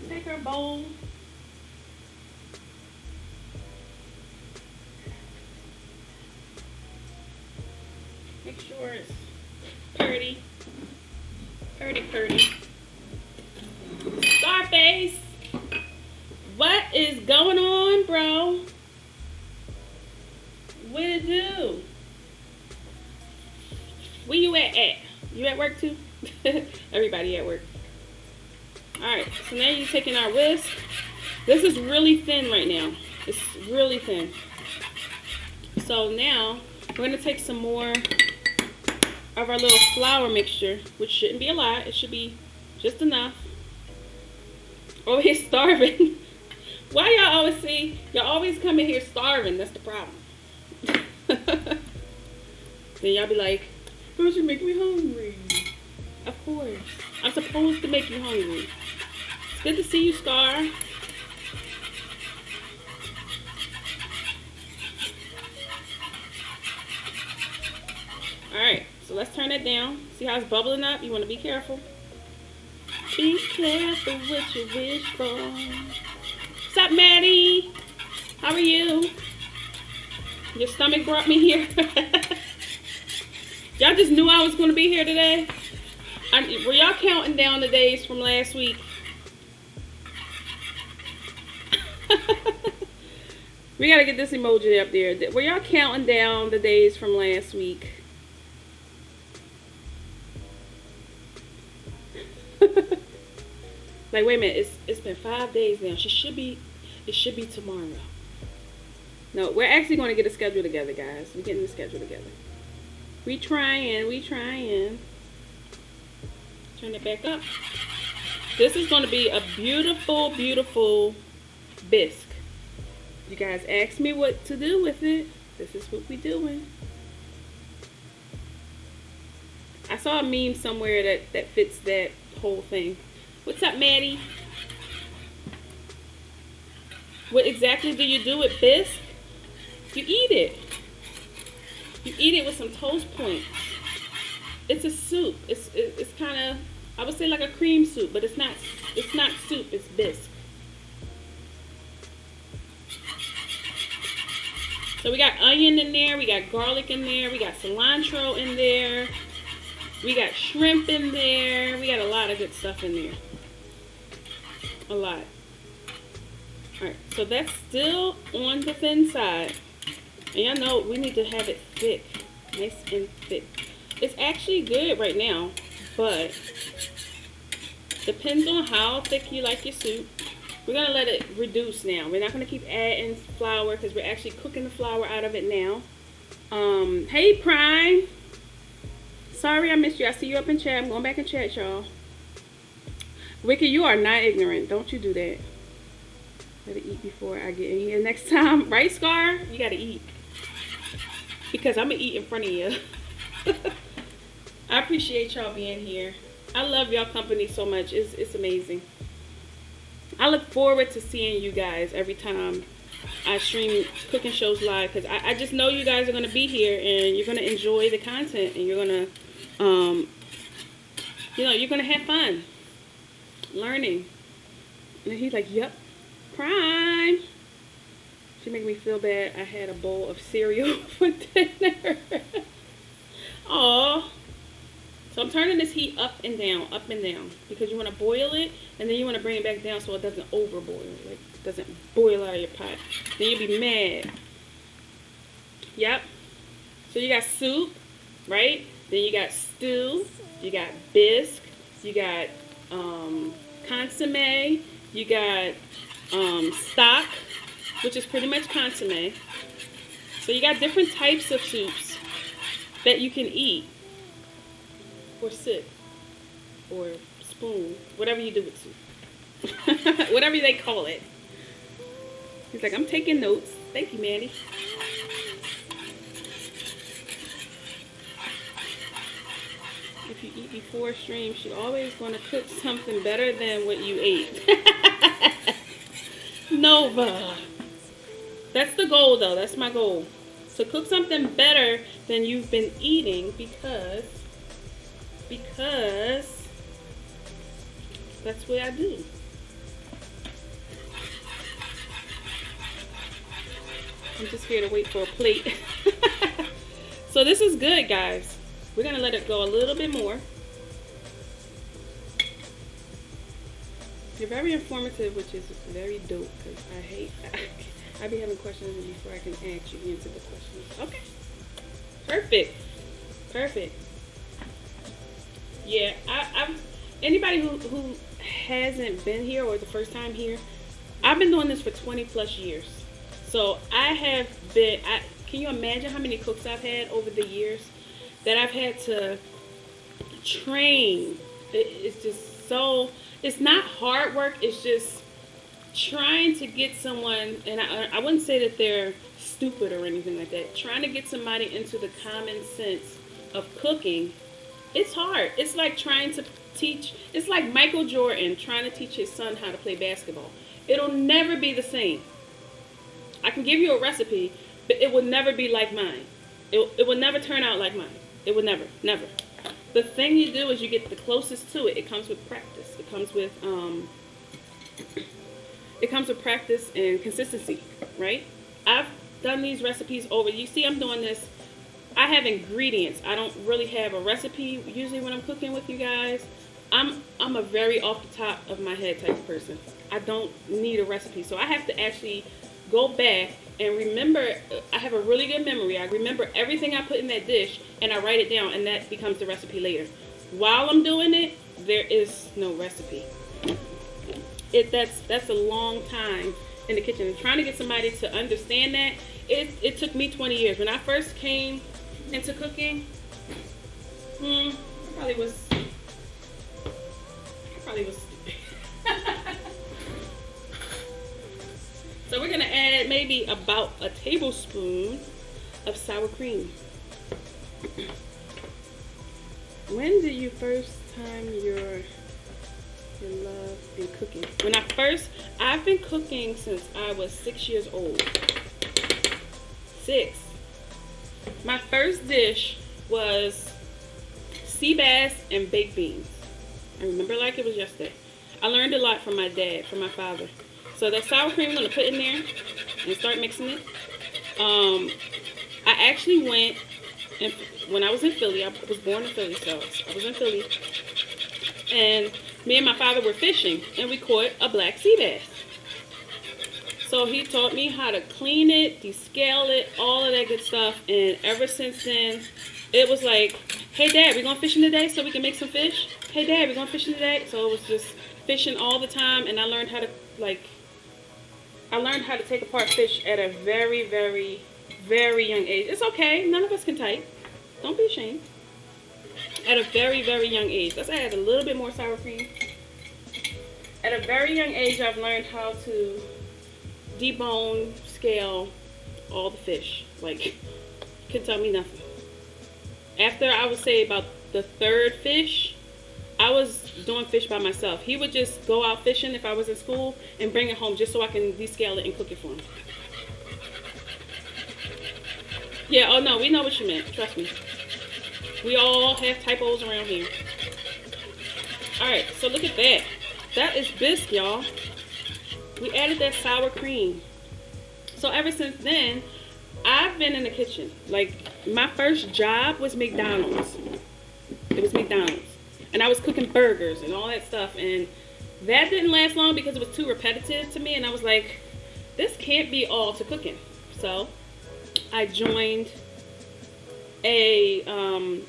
Take our bowl. Make sure it's pretty. Pretty. Scarface, what is going on, bro? What it do? Where you at? You at work too? Everybody at work. Alright, so now you're taking our whisk. This is really thin right now. It's really thin. So now we're going to take some more of our little flour mixture, which shouldn't be a lot. It should be just enough. Oh, he's starving. Why y'all always say, y'all always come in here starving? That's the problem. Then y'all be like, don't you make me hungry? Of course. I'm supposed to make you hungry. It's good to see you, Scar. Alright, so let's turn it down. See how it's bubbling up? You want to be careful. Be careful what you wish for. What's up, Maddie? How are you? Your stomach brought me here. Y'all just knew I was going to be here today? Were y'all counting down the days from last week? We got to get this emoji up there. Were y'all counting down the days from last week? Like, wait a minute, it's been 5 days now. It should be tomorrow. No, we're actually going to get a schedule together, guys. We're getting the schedule together. We trying. Turn it back up. This is going to be a beautiful, beautiful bisque. You guys asked me what to do with it. This is what we doing. I saw a meme somewhere that fits that whole thing. What's up, Maddie? What exactly do you do with bisque? You eat it. You eat it with some toast points. It's a soup. It's kind of, I would say like a cream soup, but it's not soup, it's bisque. So we got onion in there, we got garlic in there, we got cilantro in there, we got shrimp in there, we got a lot of good stuff in there. A lot. Alright, so that's still on the thin side. And y'all know we need to have it thick. Nice and thick. It's actually good right now, but depends on how thick you like your soup. We're going to let it reduce now. We're not going to keep adding flour because we're actually cooking the flour out of it now. Hey, Prime. Sorry I missed you. I see you up in chat. I'm going back and chat, y'all. Wiki, you are not ignorant. Don't you do that. Gotta eat before I get in here next time. Right, Scar? You gotta eat. Because I'm gonna eat in front of you. I appreciate y'all being here. I love y'all company so much. It's amazing. I look forward to seeing you guys every time I stream cooking shows live. Because I just know you guys are gonna be here and you're gonna enjoy the content. And you're gonna, you're gonna have fun. Learning. And he's like, yep. Prime. She made me feel bad. I had a bowl of cereal for dinner. Aw. So I'm turning this heat up and down, because you want to boil it, and then you want to bring it back down so it doesn't overboil, like it doesn't boil out of your pot. Then you'll be mad. Yep. So you got soup, right? Then you got stew. You got bisque. You got consomme. You got stock, which is pretty much consomme. So you got different types of soups that you can eat or sip or spoon, whatever you do with soup. Whatever they call it. He's like, I'm taking notes. Thank you, Maddie. If you eat before stream, she's always going to cook something better than what you ate. Nova. That's the goal, though. That's my goal. So cook something better than you've been eating because that's what I do. I'm just here to wait for a plate. So this is good, guys. We're gonna let it go a little bit more. You're very informative, which is very dope, because I be having questions before I can actually answer the questions. Okay. Perfect. Perfect. Yeah, I've anybody who hasn't been here or the first time here, I've been doing this for 20 plus years. So I have been, can you imagine how many cooks I've had over the years that I've had to train? It's just so, it's not hard work, it's just trying to get someone, and I wouldn't say that they're stupid or anything like that, trying to get somebody into the common sense of cooking. It's hard. It's like trying to teach, it's like Michael Jordan trying to teach his son how to play basketball. It'll never be the same. I can give you a recipe, but it will never be like mine. It will never turn out like mine. It will never. The thing you do is you get the closest to it. It comes with practice. It comes with practice and consistency, right? I've done these recipes over. You see, I'm doing this. I have ingredients. I don't really have a recipe usually when I'm cooking with you guys. I'm a very off the top of my head type of person. I don't need a recipe, so I have to actually go back and remember. I have a really good memory. I remember everything I put in that dish, and I write it down, and that becomes the recipe later. While I'm doing it, there is no recipe. That's a long time in the kitchen. And trying to get somebody to understand that, it took me 20 years. When I first came into cooking, I probably was stupid. So we're gonna add maybe about a tablespoon of sour cream. When did you first time your love in cooking? I've been cooking since I was 6 years old. 6. My first dish was sea bass and baked beans. I remember like it was yesterday. I learned a lot from my dad, from my father. So that sour cream, I'm going to put in there and start mixing it. I actually went, and when I was in Philly, I was born in Philly, so I was in Philly. And me and my father were fishing, and we caught a black sea bass. So he taught me how to clean it, descale it, all of that good stuff. And ever since then, it was like, hey, Dad, we going fishing today so we can make some fish? Hey, Dad, we going fishing today? So it was just fishing all the time. And I learned how to, take apart fish at a very, very, very young age. It's okay. None of us can type. Don't be ashamed. At a very, very young age. Let's add a little bit more sour cream. At a very young age, I've learned how to debone, scale all the fish. Like, could tell me nothing. After I would say about the 3rd fish, I was doing fish by myself. He would just go out fishing if I was in school and bring it home just so I can descale it and cook it for him. Yeah, oh no, we know what you meant. Trust me. We all have typos around here. Alright, so look at that. That is Bisque, y'all. We added that sour cream. So ever since then, I've been in the kitchen. Like, my first job was McDonald's. It was McDonald's. And I was cooking burgers and all that stuff. And that didn't last long because it was too repetitive to me. And I was like, this can't be all to cooking. So I joined a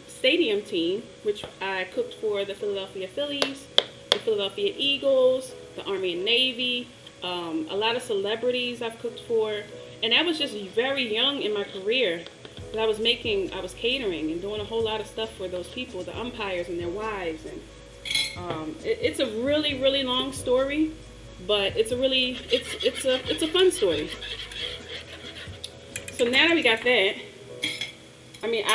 stadium team, which I cooked for the Philadelphia Phillies, the Philadelphia Eagles, the Army and Navy, a lot of celebrities I've cooked for. And that was just very young in my career. But I was catering and doing a whole lot of stuff for those people, the umpires and their wives. And it's a really, really long story, but it's a fun story. So now that we got that, I mean,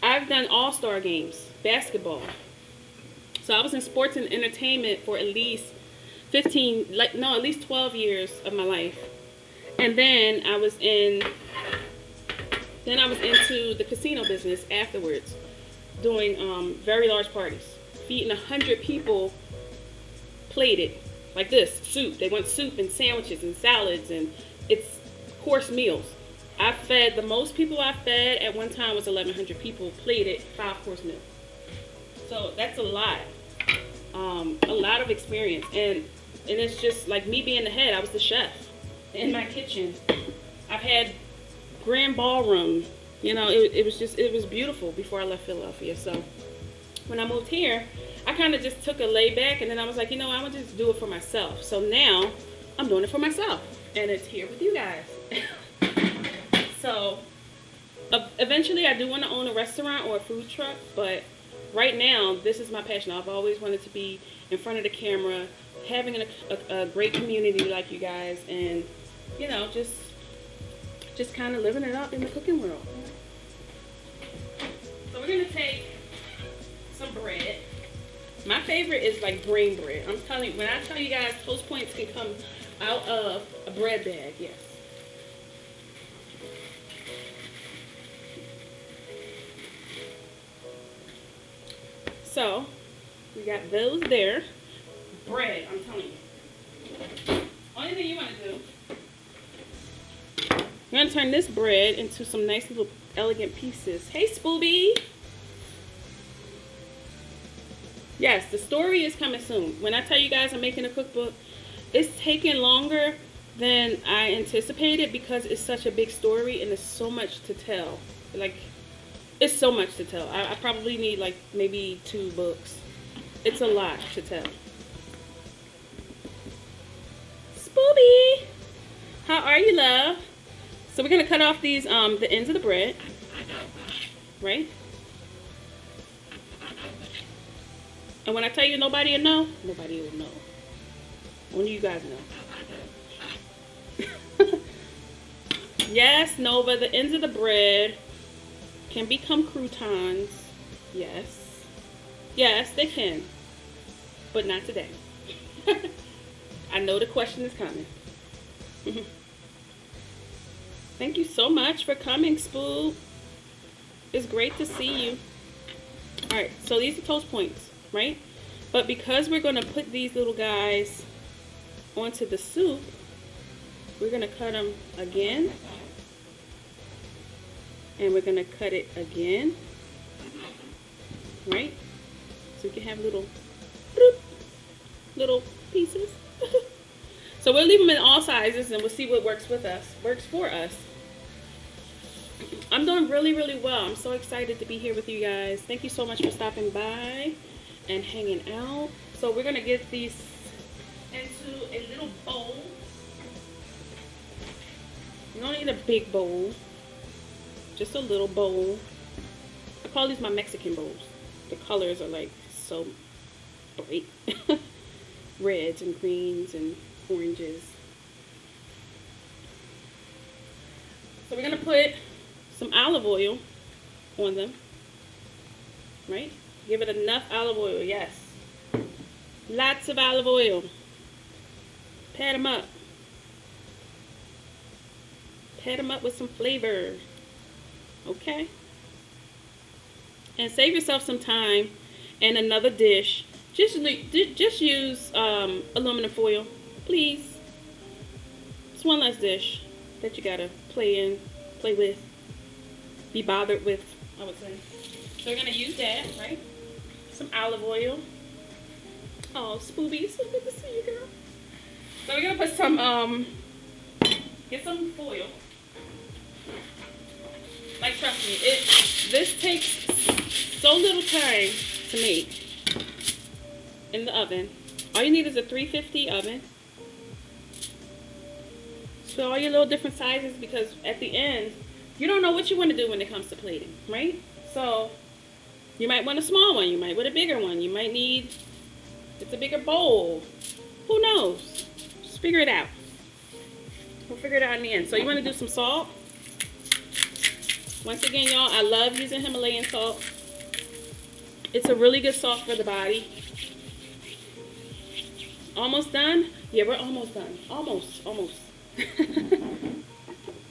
I've done all-star games, basketball. So I was in sports and entertainment for at least 12 years of my life. And then I was into the casino business afterwards, doing very large parties, feeding 100 people plated like this, soup. They want soup and sandwiches and salads, and it's course meals. I fed, the most people I fed at one time was 1,100 people, plated 5-course meal. So that's a lot of experience. And it's just like me being the head. I was the chef in my kitchen. I've had grand ballroom. You know, it was beautiful before I left Philadelphia. So when I moved here, I kind of just took a lay back, and then I was like, you know, I'm gonna just do it for myself. So now I'm doing it for myself, and it's here with you guys. So eventually I do want to own a restaurant or a food truck, but right now this is my passion. I've always wanted to be in front of the camera, having a great community like you guys, and you know, just kind of living it up in the cooking world. So we're gonna take some bread. My favorite is like grain bread. I'm telling you, when I tell you guys, Toast Points can come out of a bread bag. Yes. So we got those there. Bread, I'm telling you. Only thing you want to do, you're going to turn this bread into some nice little elegant pieces. Hey, Spooby. Yes, the story is coming soon. When I tell you guys I'm making a cookbook, it's taking longer than I anticipated because it's such a big story and there's so much to tell. Like, it's so much to tell. I probably need like maybe 2 books. It's a lot to tell. Spooby, how are you, love? So we're gonna cut off these the ends of the bread, right? And when I tell you nobody will know, nobody will know. Only you guys know. Yes, Nova, the ends of the bread can become croutons. Yes. Yes, they can. But not today. I know the question is coming. Thank you so much for coming, Spoo. It's great to see you. Alright, so these are Toast Points, right? But because we're going to put these little guys onto the soup, we're going to cut them again. And we're going to cut it again. Right? So we can have little pieces. So we'll leave them in all sizes and we'll see what works for us. I'm doing really, really well. I'm so excited to be here with you guys. Thank you so much for stopping by and hanging out. So we're going to get these into a little bowl. You don't need a big bowl. Just a little bowl. I call these my Mexican bowls. The colors are like so bright. Reds and greens and oranges. So we're going to put some olive oil on them. Right? Give it enough olive oil, yes. Lots of olive oil. Pat them up. Pat them up with some flavor. Okay? And save yourself some time and another dish. Just use aluminum foil, please. It's one less dish that you gotta play with, be bothered with, I would say. So we're gonna use that, right? Some olive oil. Oh, Spooby, so good to see you, girl. So we're gonna put some, get some foil. Like, trust me, this takes so little time to make in the oven. All you need is a 350 oven. So all your little different sizes, because at the end, you don't know what you want to do when it comes to plating, right? So you might want a small one, you might want a bigger one, you might need, it's a bigger bowl. Who knows? Just figure it out. We'll figure it out in the end. So you want to do some salt. Once again, y'all, I love using Himalayan salt. It's a really good salt for the body. Almost done? Yeah, we're almost done. Almost.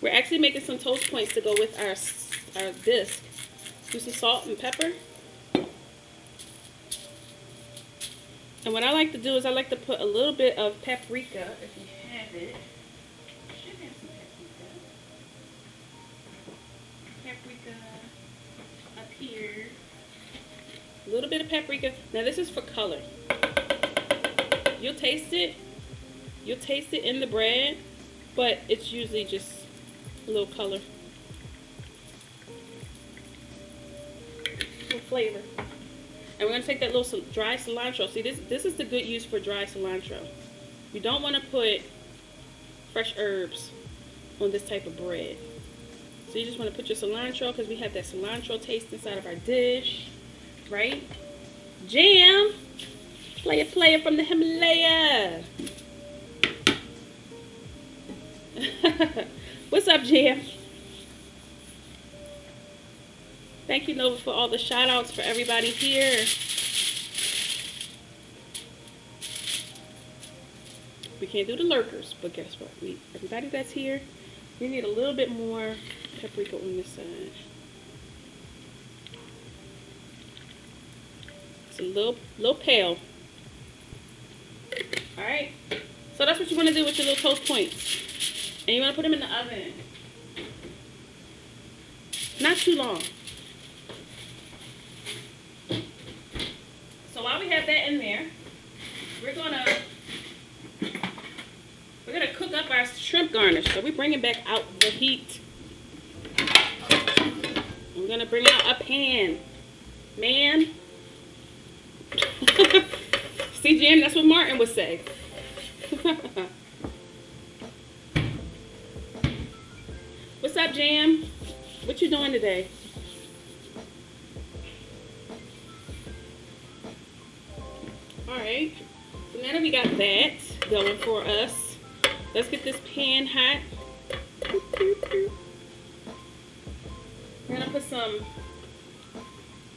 We're actually making some Toast Points to go with our bisque. Do some salt and pepper. And what I like to do is I like to put a little bit of paprika, if you have it. I should have some paprika. here. A little bit of paprika. Now this is for color. You'll taste it. You'll taste it in the bread, but it's usually just a little color. A little flavor. And we're gonna take that little dry cilantro. See, this is the good use for dry cilantro. You don't want to put fresh herbs on this type of bread. So you just want to put your cilantro because we have that cilantro taste inside of our dish, right? Jam, player from the Himalaya. What's up, Jam? Thank you, Nova, for all the shout outs for everybody here. We can't do the lurkers, but guess what? Everybody that's here, we need a little bit more paprika on this side. It's a little pale. Alright. So that's what you want to do with your little toast points. And you want to put them in the oven. Not too long. So while we have that in there, we're gonna cook up our shrimp garnish. So we're bringing back out the heat. I'm gonna bring out a pan, man. See, Jim, that's what Martin would say. What's up, Jam? What you doing today? Alright, so now that we got that going for us, let's get this pan hot. We're gonna put some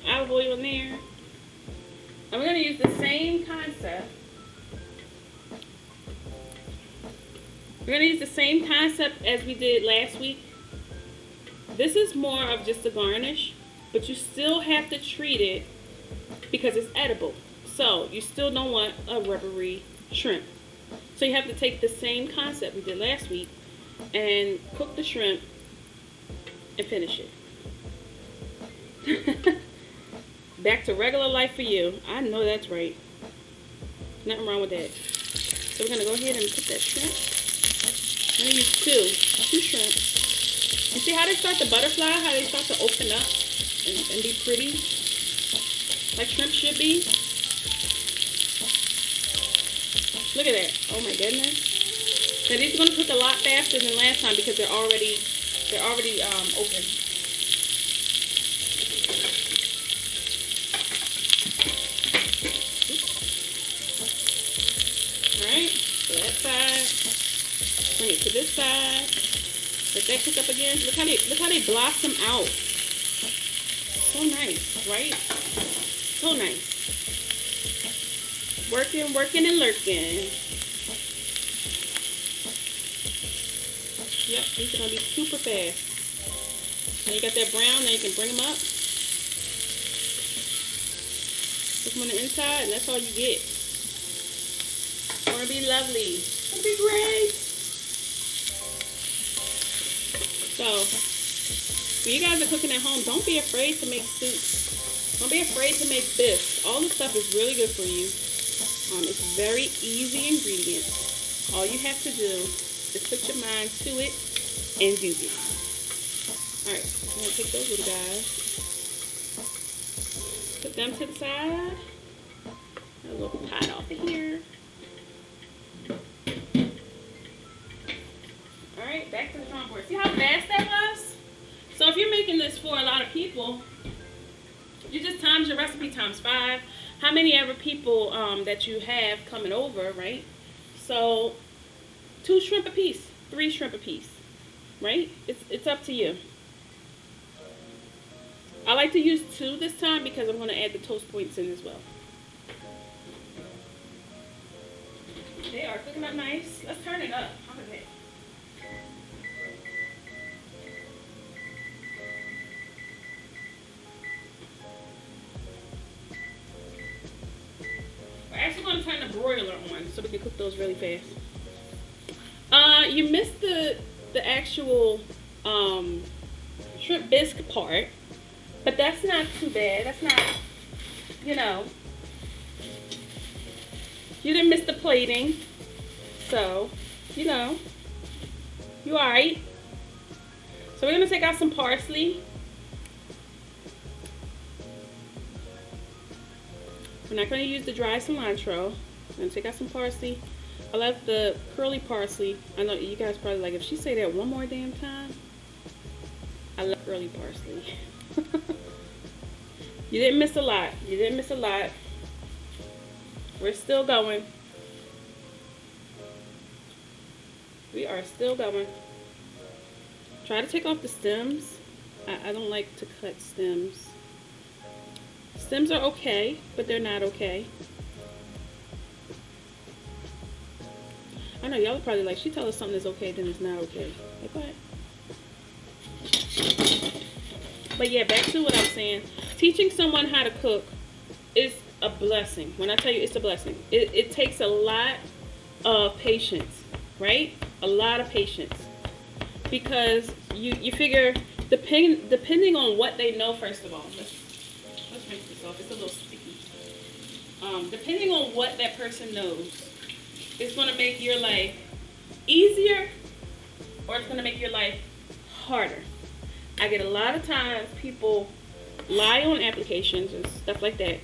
olive oil in there. And we're gonna use the same concept. We're gonna use the same concept as we did last week. This is more of just a garnish, but you still have to treat it because it's edible. So you still don't want a rubbery shrimp. So you have to take the same concept we did last week and cook the shrimp and finish it. Back to regular life for you. I know that's right. Nothing wrong with that. So we're going to go ahead and put that shrimp. I'm going to use two shrimp. You see how they start to butterfly? How they start to open up and be pretty? Like shrimp should be. Look at that. Oh my goodness. Now these are going to cook a lot faster than last time because they're already open. Alright, so that side. Bring it to this side. Let that cook up again. Look how they blossom out. So nice, right? So nice. Working and lurking. Yep, these are gonna be super fast. Now you got that brown, now you can bring them up. Put them on the inside, and that's all you get. It's gonna be lovely. It's gonna be great. So, when you guys are cooking at home, don't be afraid to make soups. Don't be afraid to make bisque. All this stuff is really good for you. It's very easy ingredients. All you have to do is put your mind to it and do it. Alright, I'm going to take those little guys. Put them to the side. A little pot off of here. Alright, back to the drawing board. See how fast that was? So if you're making this for a lot of people, you just times your recipe times 5. How many ever people that you have coming over, right? So 2 shrimp a piece, 3 shrimp a piece, right? It's up to you. I like to use 2 this time because I'm going to add the toast points in as well. They are cooking up nice. Let's turn it up. How about that? We're actually going to turn the broiler on so we can cook those really fast. You missed the actual shrimp bisque part, But that's not too bad. That's not, you know, you didn't miss the plating. So, you know, you alright. So we're going to take out some parsley. We're not going to use the dry cilantro. I'm going to take out some parsley. I love the curly parsley. I know you guys probably like, if she say that one more damn time. I love curly parsley. You didn't miss a lot. You didn't miss a lot. We're still going. We are still going. Try to take off the stems. I don't like to cut stems. Stems are okay, but they're not okay. I know y'all are probably like, she tell us something is okay, then it's not okay. Like, go ahead. But yeah, back to what I was saying. Teaching someone how to cook is a blessing. When I tell you it's a blessing, it takes a lot of patience, right? A lot of patience. Because you figure, depending on what they know, first of all, let's rinse this off. It's a little sticky. Depending on what that person knows, it's going to make your life easier or it's going to make your life harder. I get a lot of times people lie on applications and stuff like that.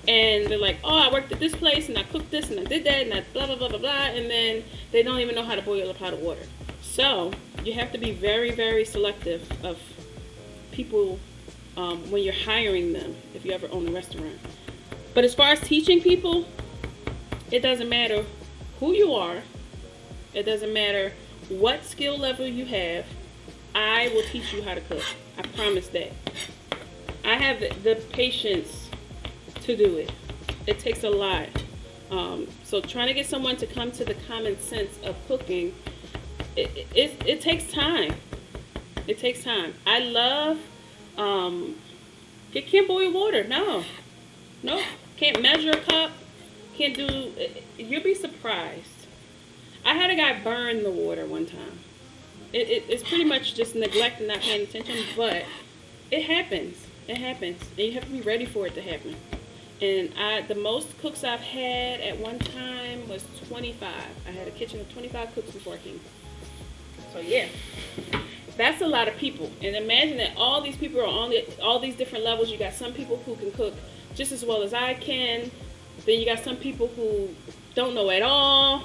And they're like, oh, I worked at this place and I cooked this and I did that and I blah, blah, blah, blah, blah. And then they don't even know how to boil a pot of water. So you have to be very, very selective of people when you're hiring them if you ever own a restaurant. But as far as teaching people, it doesn't matter who you are. It doesn't matter what skill level you have. I will teach you how to cook. I promise that. I have the patience to do it. It takes a lot. So trying to get someone to come to the common sense of cooking, it takes time. It takes time. I love, you can't boil water. No. Can't measure a cup. Can't do, you'll be surprised. I had a guy burn the water one time. It's pretty much just neglect and not paying attention, but it happens. It happens. And you have to be ready for it to happen. And the most cooks I've had at one time was 25. I had a kitchen of 25 cooks before I came. So yeah, that's a lot of people. And imagine that all these people are on all these different levels. You got some people who can cook just as well as I can. Then you got some people who don't know at all.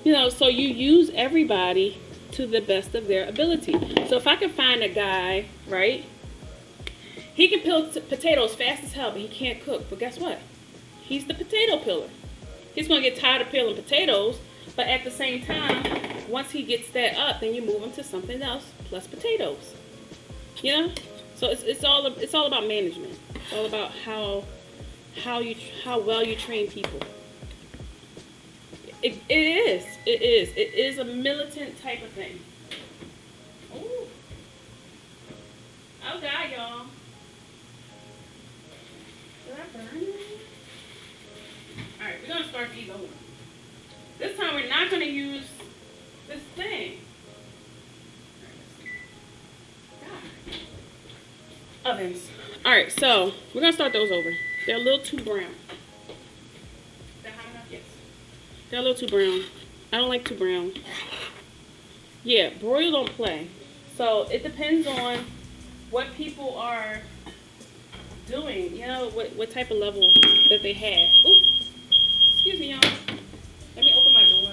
You know, so you use everybody to the best of their ability. So if I can find a guy, right? He can peel potatoes fast as hell, but he can't cook. But guess what? He's the potato peeler. He's going to get tired of peeling potatoes, but at the same time, once he gets that up, then you move him to something else plus potatoes. You know? So it's all about management. It's all about how well you train people. It is a militant type of thing. Ooh. Oh God, y'all. Did I burn it? Alright, we're gonna start these over. This time we're not gonna use this thing. God. Ovens. Alright, so we're gonna start those over. They're a little too brown. Is that hot enough? Yes. They're a little too brown. I don't like too brown. Yeah, broil don't play. So it depends on what people are doing, you know, what type of level that they have. Ooh, excuse me, y'all. Let me open my door.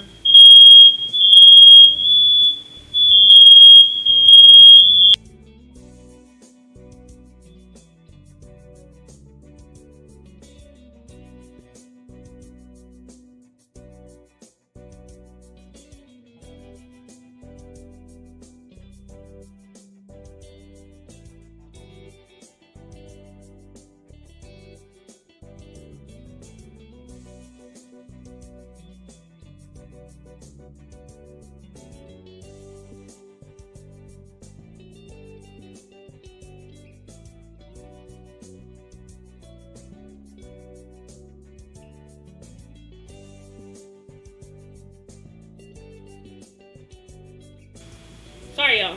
Sorry, y'all.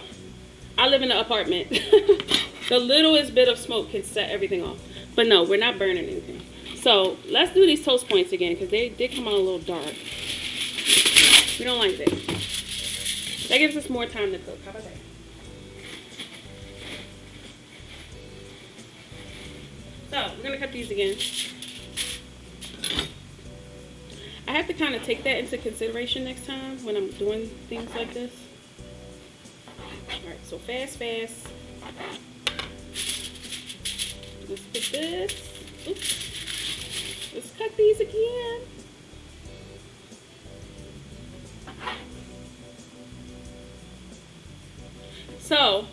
I live in an apartment. The littlest bit of smoke can set everything off. But no, we're not burning anything. So let's do these toast points again because they did come out a little dark. We don't like that. That gives us more time to cook. How about that? So we're gonna cut these again. I have to kind of take that into consideration next time when I'm doing things like this. All right, so fast. Let's put this. Oops. Let's cut these again. So,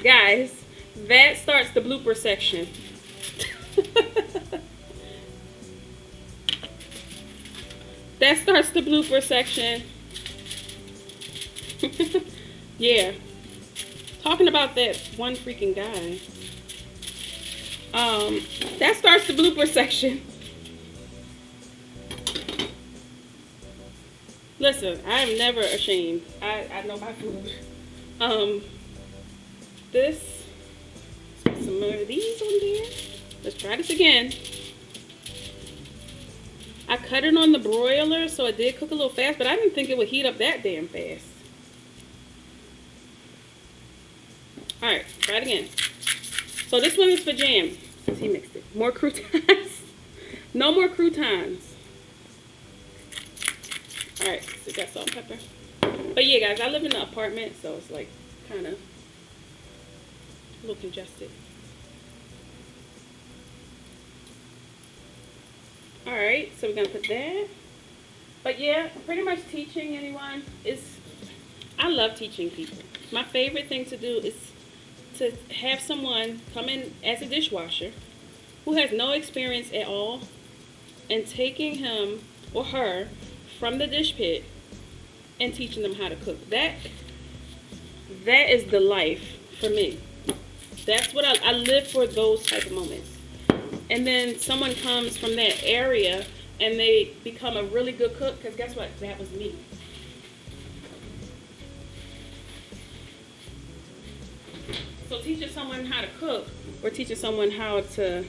guys, that starts the blooper section. That starts the blooper section. Yeah. Talking about that one freaking guy. That starts the blooper section. Listen, I am never ashamed. I know my food. Let's put some more of these on there. Let's try this again. I cut it on the broiler, so it did cook a little fast, but I didn't think it would heat up that damn fast. Alright, try it again. So this one is for jam, since he mixed it. More croutons. No more croutons. Alright, so we got salt and pepper. But yeah, guys, I live in an apartment, so it's like kind of a little congested. Alright, so we're going to put that. But yeah, pretty much teaching anyone is, I love teaching people. My favorite thing to do is to have someone come in as a dishwasher who has no experience at all and taking him or her from the dish pit and teaching them how to cook. That is the life for me. That's what I live for, those type of moments. And then someone comes from that area and they become a really good cook, because guess what? That was me. So teaching someone how to cook or teaching someone how to,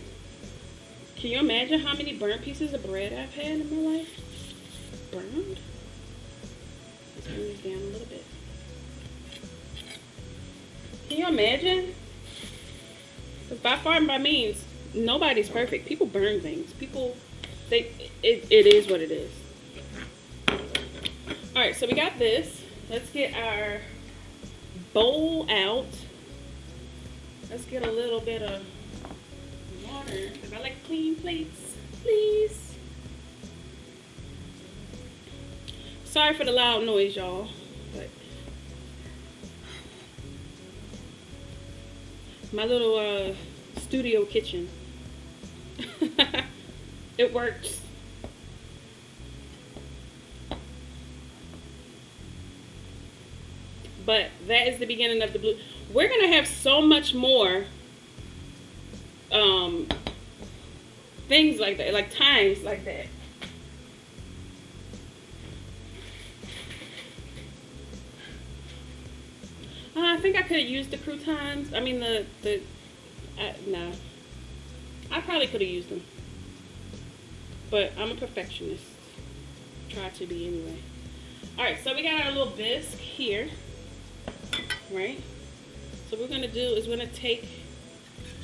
can you imagine how many burnt pieces of bread I've had in my life? Burned? Let's turn this down a little bit. Can you imagine? Because by far and by means, nobody's perfect. People burn things. People, it is what it is. Alright, so we got this. Let's get our bowl out. Let's get a little bit of water, because I like clean plates, please. Sorry for the loud noise, y'all, but my little studio kitchen. It works. But that is the beginning of the blue. We're gonna have so much more things like that, like times like that. I think I could have used the croutons. I mean no. I probably could have used them. But I'm a perfectionist. Try to be anyway. Alright, so we got our little bisque here. Right? So what we're going to do is we're going to take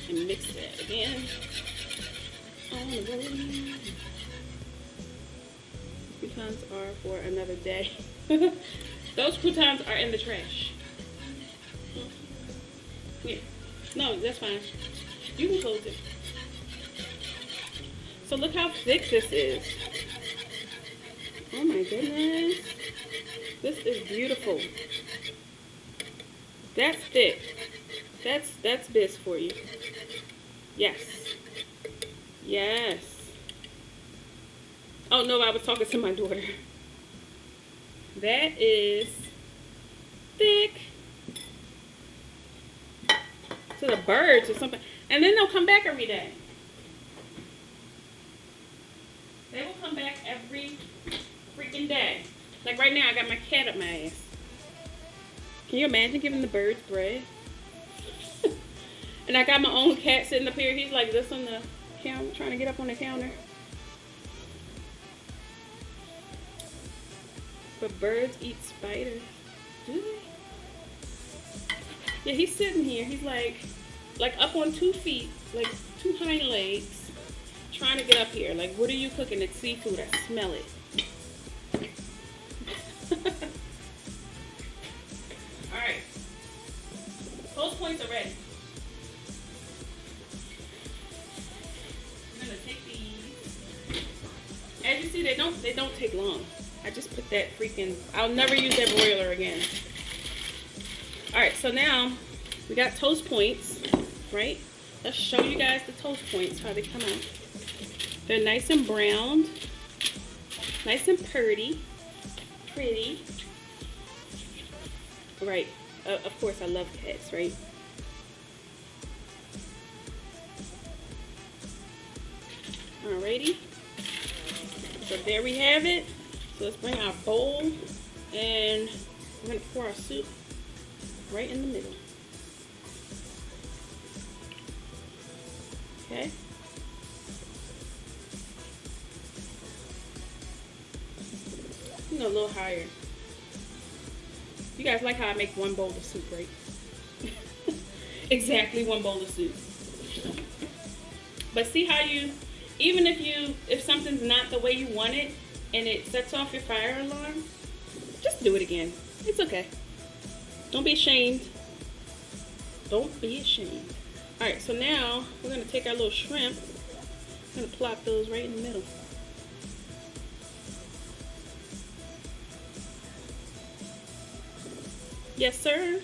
and mix that again. On the roll. Croutons are for another day. Those croutons are in the trash. Yeah. No, that's fine. You can close it. So look how thick this is. Oh my goodness. This is beautiful. That's thick. That's Bisque for you. Yes. Yes. Oh no, I was talking to my daughter. That is thick. To the birds or something. And then they'll come back every day. They will come back every freaking day. Like right now, I got my cat up my ass. Can you imagine giving the birds bread? And I got my own cat sitting up here. He's like this on the counter, trying to get up on the counter. But birds eat spiders. Do they? Yeah, he's sitting here. He's like up on 2 feet, like 2 hind legs, trying to get up here. Like, what are you cooking? It's seafood. I smell it. Alright. Those points are ready. I'm gonna take these. As you see, they don't take long. I just put that freaking, I'll never use that broiler again. Alright, so now we got toast points, right? Let's show you guys the toast points, how they come out. They're nice and browned, nice and pretty. Right, of course I love cats, right? Alrighty, so there we have it. So let's bring our bowl, and we're going to pour our soup right in the middle. Okay. You know, a little higher. You guys like how I make 1 bowl of soup, right? Exactly 1 bowl of soup. But see how you, even if something's not the way you want it, and it sets off your fire alarm, just do it again. It's okay. Don't be ashamed. Don't be ashamed. Alright, so now we're going to take our little shrimp. I'm going to plop those right in the middle. Yes, sir.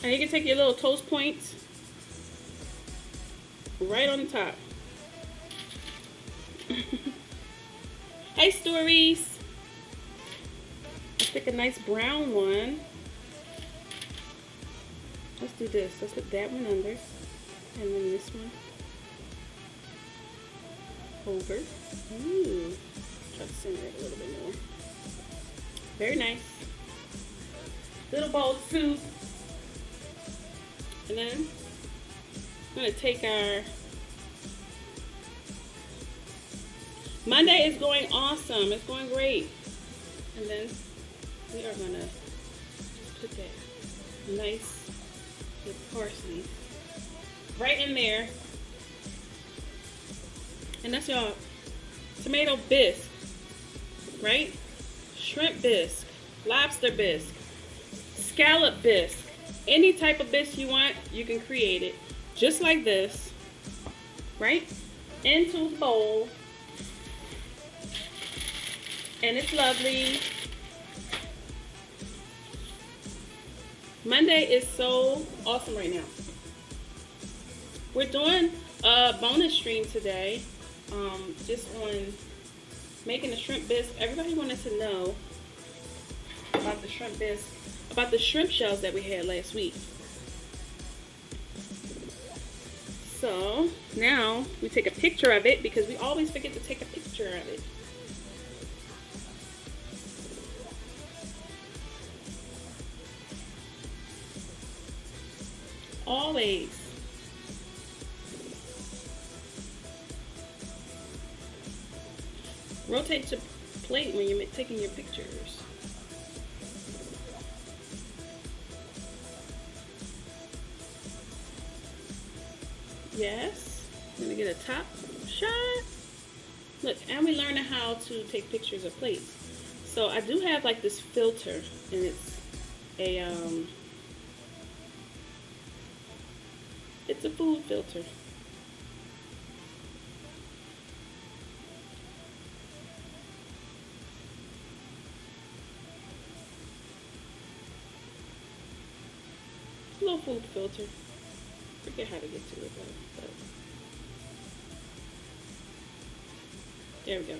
And you can take your little toast points right on the top. Hey, Stories. Let's pick a nice brown one. Let's do this. Let's put that one under. And then this one over. Ooh. Try to center it a little bit more. Very nice. Little bowl of soup. And then I'm going to take our... Monday is going awesome. It's going great. And then we are going to put that nice with parsley right in there. And that's your tomato bisque, right? Shrimp bisque, lobster bisque, scallop bisque. Any type of bisque you want, you can create it just like this, right? Into the bowl. And it's lovely. Monday is so awesome right now. We're doing a bonus stream today, just on making the shrimp bisque. Everybody wanted to know about the shrimp bisque, about the shrimp shells that we had last week. So now we take a picture of it because we always forget to take a picture of it. Always. Rotate your plate when you're taking your pictures. Yes. I'm gonna get a top shot. Look, and we learning how to take pictures of plates. So I do have like this filter, and it's a food filter. Little food filter. Forget how to get to it though. But there we go.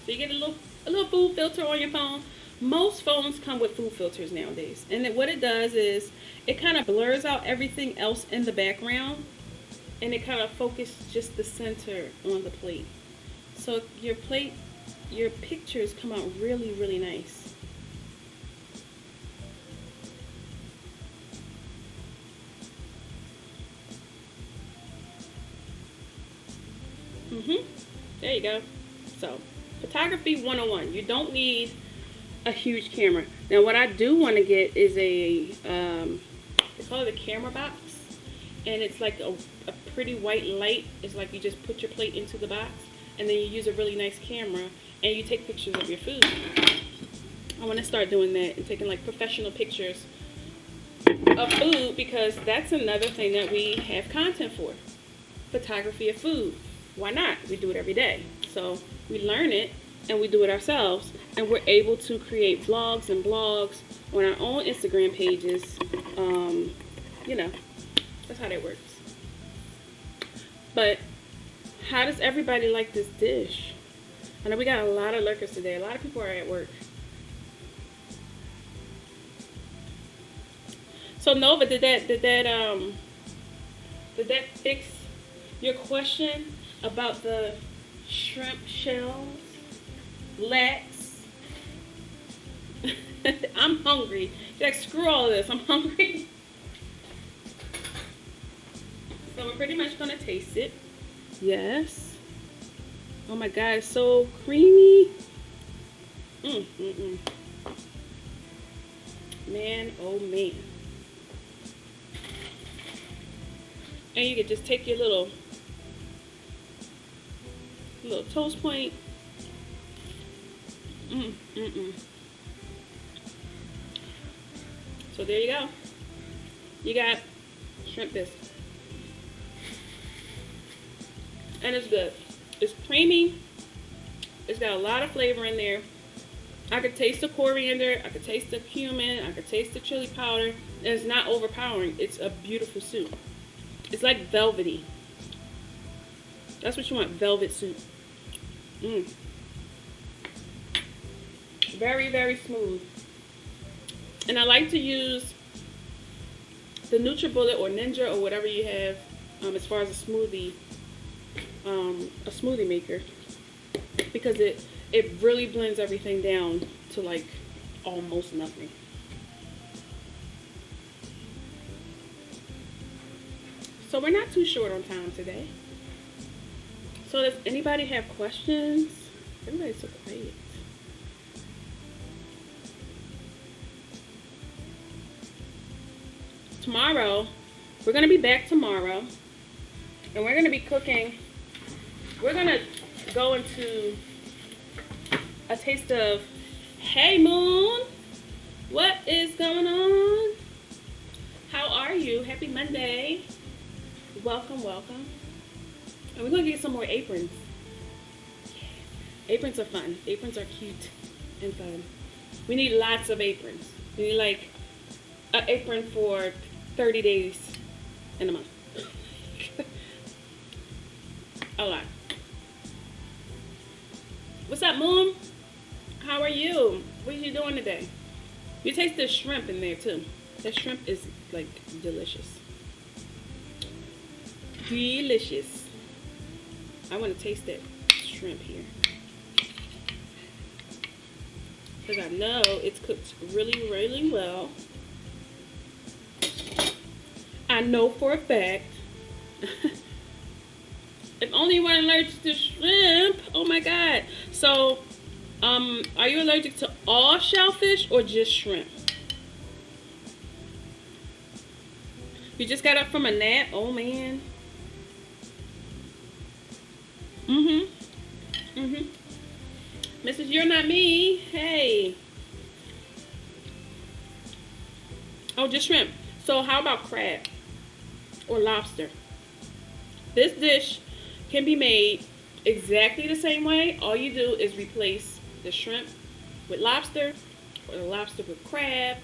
So you get a little food filter on your phone. Most phones come with food filters nowadays. And then what it does is it kind of blurs out everything else in the background, and it kind of focuses just the center on the plate. So your pictures come out really, really nice. There you go. So, photography 101. You don't need a huge camera. Now, what I do want to get is a, they call it a camera box. And it's like a pretty white light. It's like you just put your plate into the box. And then you use a really nice camera. And you take pictures of your food. I want to start doing that and taking like professional pictures of food, because that's another thing that we have content for. Photography of food. Why not? We do it every day. So we learn it and we do it ourselves, and we're able to create vlogs and blogs on our own Instagram pages. You know, that's how that works. But how does everybody like this dish? I know we got a lot of lurkers today. A lot of people are at work. So Nova, did that fix your question about the shrimp shells? Lex? I'm hungry. You're like, screw all of this. I'm hungry. So we're pretty much gonna taste it. Yes. Oh my God, it's so creamy. Man, oh man. And you could just take your little toast point. So there you go. You got shrimp bisque. And it's good. It's creamy. It's got a lot of flavor in there. I could taste the coriander. I could taste the cumin. I could taste the chili powder. And it's not overpowering. It's a beautiful soup. It's like velvety. That's what you want, velvet soup. Very, very smooth. And I like to use the NutriBullet or Ninja or whatever you have as far as a smoothie maker, because it really blends everything down to like almost nothing. So we're not too short on time today. So does anybody have questions? Everybody's so quiet. Tomorrow, we're going to be back tomorrow. And we're going to be cooking. We're going to go into a taste of, hey Moon, what is going on? How are you? Happy Monday. Welcome, welcome. And we're going to get some more aprons. Yeah. Aprons are fun. Aprons are cute and fun. We need lots of aprons. We need like an apron for 30 days in a month. A lot. What's up, Moon? How are you? What are you doing today? You taste the shrimp in there too. That shrimp is like delicious. Delicious. I want to taste that shrimp here, because I know it's cooked really, really well. I know for a fact. If only you weren't allergic to shrimp. Oh my God. So, are you allergic to all shellfish or just shrimp? You just got up from a nap? Oh man. Mrs. You're Not Me. Hey. Oh, just shrimp. So how about crab or lobster? This dish can be made exactly the same way. All you do is replace the shrimp with lobster, or the lobster with crab.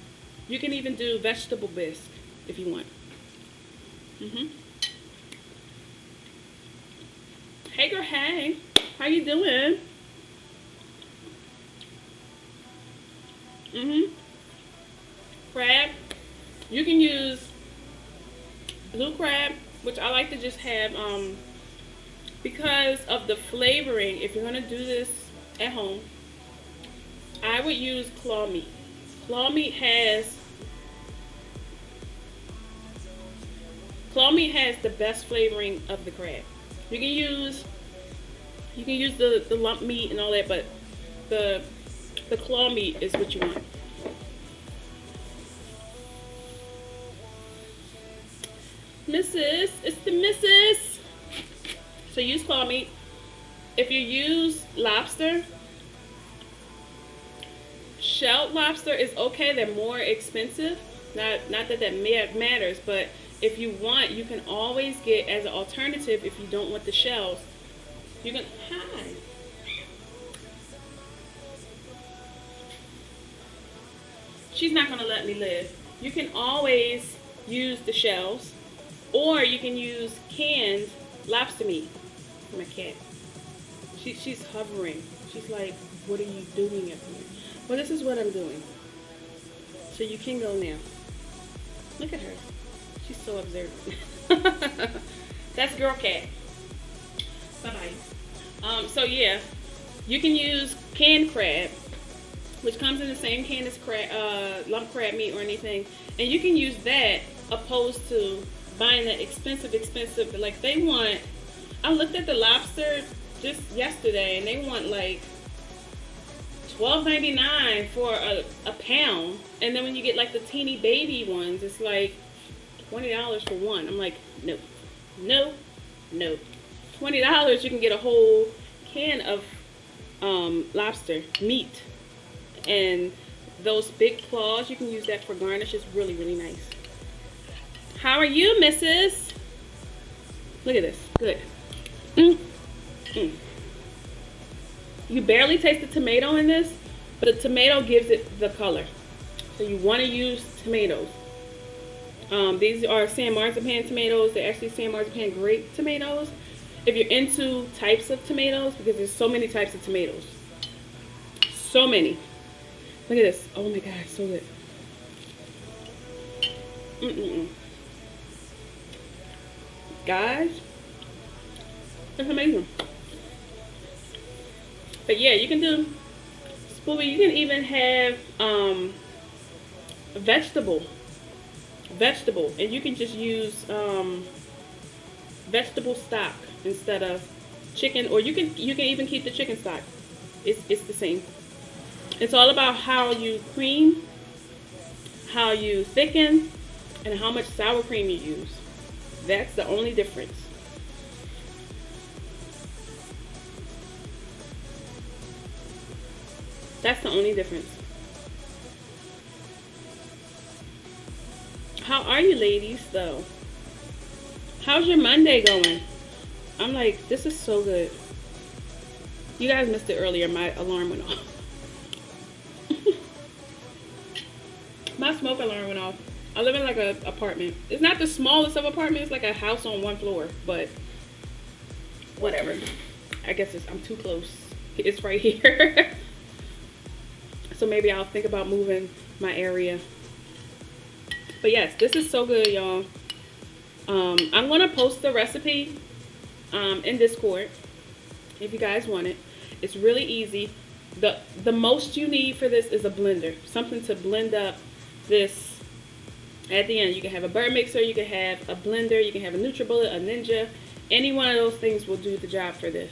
You can even do vegetable bisque if you want. Hey girl, hey. How you doing? Crab. You can use blue crab, which I like to just have, because of the flavoring. If you're going to do this at home, I would use claw meat. Claw meat has the best flavoring of the crab. You can use You can use the lump meat and all that, but the claw meat is what you want. Missus, it's the missus. So use claw meat. If you use lobster, shelled lobster is okay. They're more expensive. Not that matters, but if you want, you can always get as an alternative if you don't want the shells. You can hi. She's not gonna let me live. You can always use the shells, or you can use canned lobster meat. My cat. She's hovering. She's like, what are you doing up here? Well, this is what I'm doing. So you can go now. Look at her. She's so observant. That's girl cat. Bye-bye. So yeah, you can use canned crab, which comes in the same can as lump crab meat or anything. And you can use that opposed to buying that expensive, like they want, I looked at the lobster just yesterday and they want like $12.99 for a pound. And then when you get like the teeny baby ones, it's like $20 for one. I'm like, no. $20 you can get a whole can of lobster meat. And those big claws, you can use that for garnish. It's really, really nice. How are you, Mrs.? Look at this. Good. You barely taste the tomato in this, but the tomato gives it the color. So you want to use tomatoes. These are San Marzipan tomatoes. They're actually San Marzipan grape tomatoes. If you're into types of tomatoes, because there's so many types of tomatoes. So many. Look at this. Oh my God, so good. Guys, that's amazing. But yeah, you can do spoopy. You can even have vegetable, and you can just use vegetable stock instead of chicken, or you can even keep the chicken stock. It's the same. It's all about how you cream, how you thicken, and how much sour cream you use. That's the only difference. That's the only difference. How are you ladies though? How's your Monday going? I'm like, this is so good. You guys missed it earlier. My alarm went off. My smoke alarm went off. I live in like an apartment. It's not the smallest of apartments. It's like a house on one floor, but whatever. I guess I'm too close. It's right here. So maybe I'll think about moving my area. But yes, this is so good, y'all. I'm gonna post the recipe in Discord if you guys want it. It's really easy. The most you need for this is a blender, something to blend up this. At the end, you can have a bird mixer, you can have a blender, you can have a NutriBullet, a Ninja. Any one of those things will do the job for this.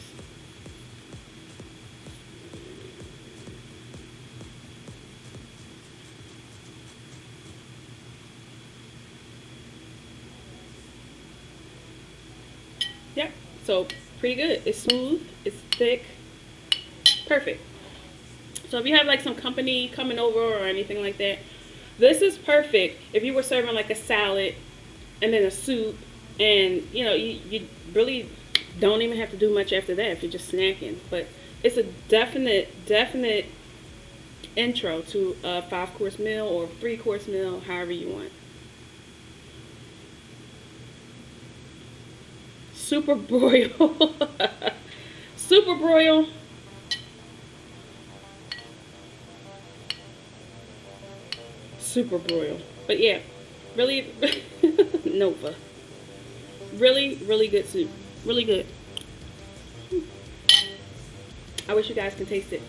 Yep, so pretty good. It's smooth, it's thick, perfect. So if you have like some company coming over or anything like that, this is perfect if you were serving like a salad and then a soup, and you know, you really don't even have to do much after that if you're just snacking. But it's a definite intro to a 5-course meal or 3-course meal, however you want. Super broil. Super broil. Super broil. But yeah, really Nova. Really good soup. Really good. I wish you guys can taste it.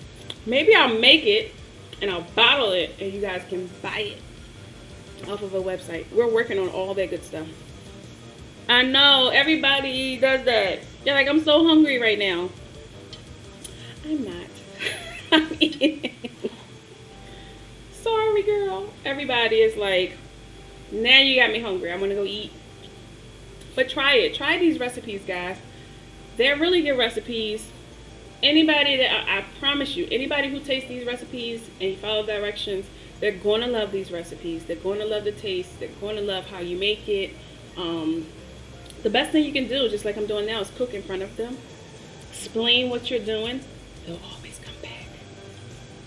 Maybe I'll make it and I'll bottle it and you guys can buy it off of a website. We're working on all that good stuff. I know everybody does that. They're like, I'm so hungry right now. I'm not. I'm eating. Sorry, girl. Everybody is like, now you got me hungry. I want to go eat. But try it. Try these recipes, guys. They're really good recipes. Anybody that, I promise you, anybody who tastes these recipes and you follow directions, they're going to love these recipes. They're going to love the taste. They're going to love how you make it. The best thing you can do, just like I'm doing now, is cook in front of them. Explain what you're doing. They'll always come back.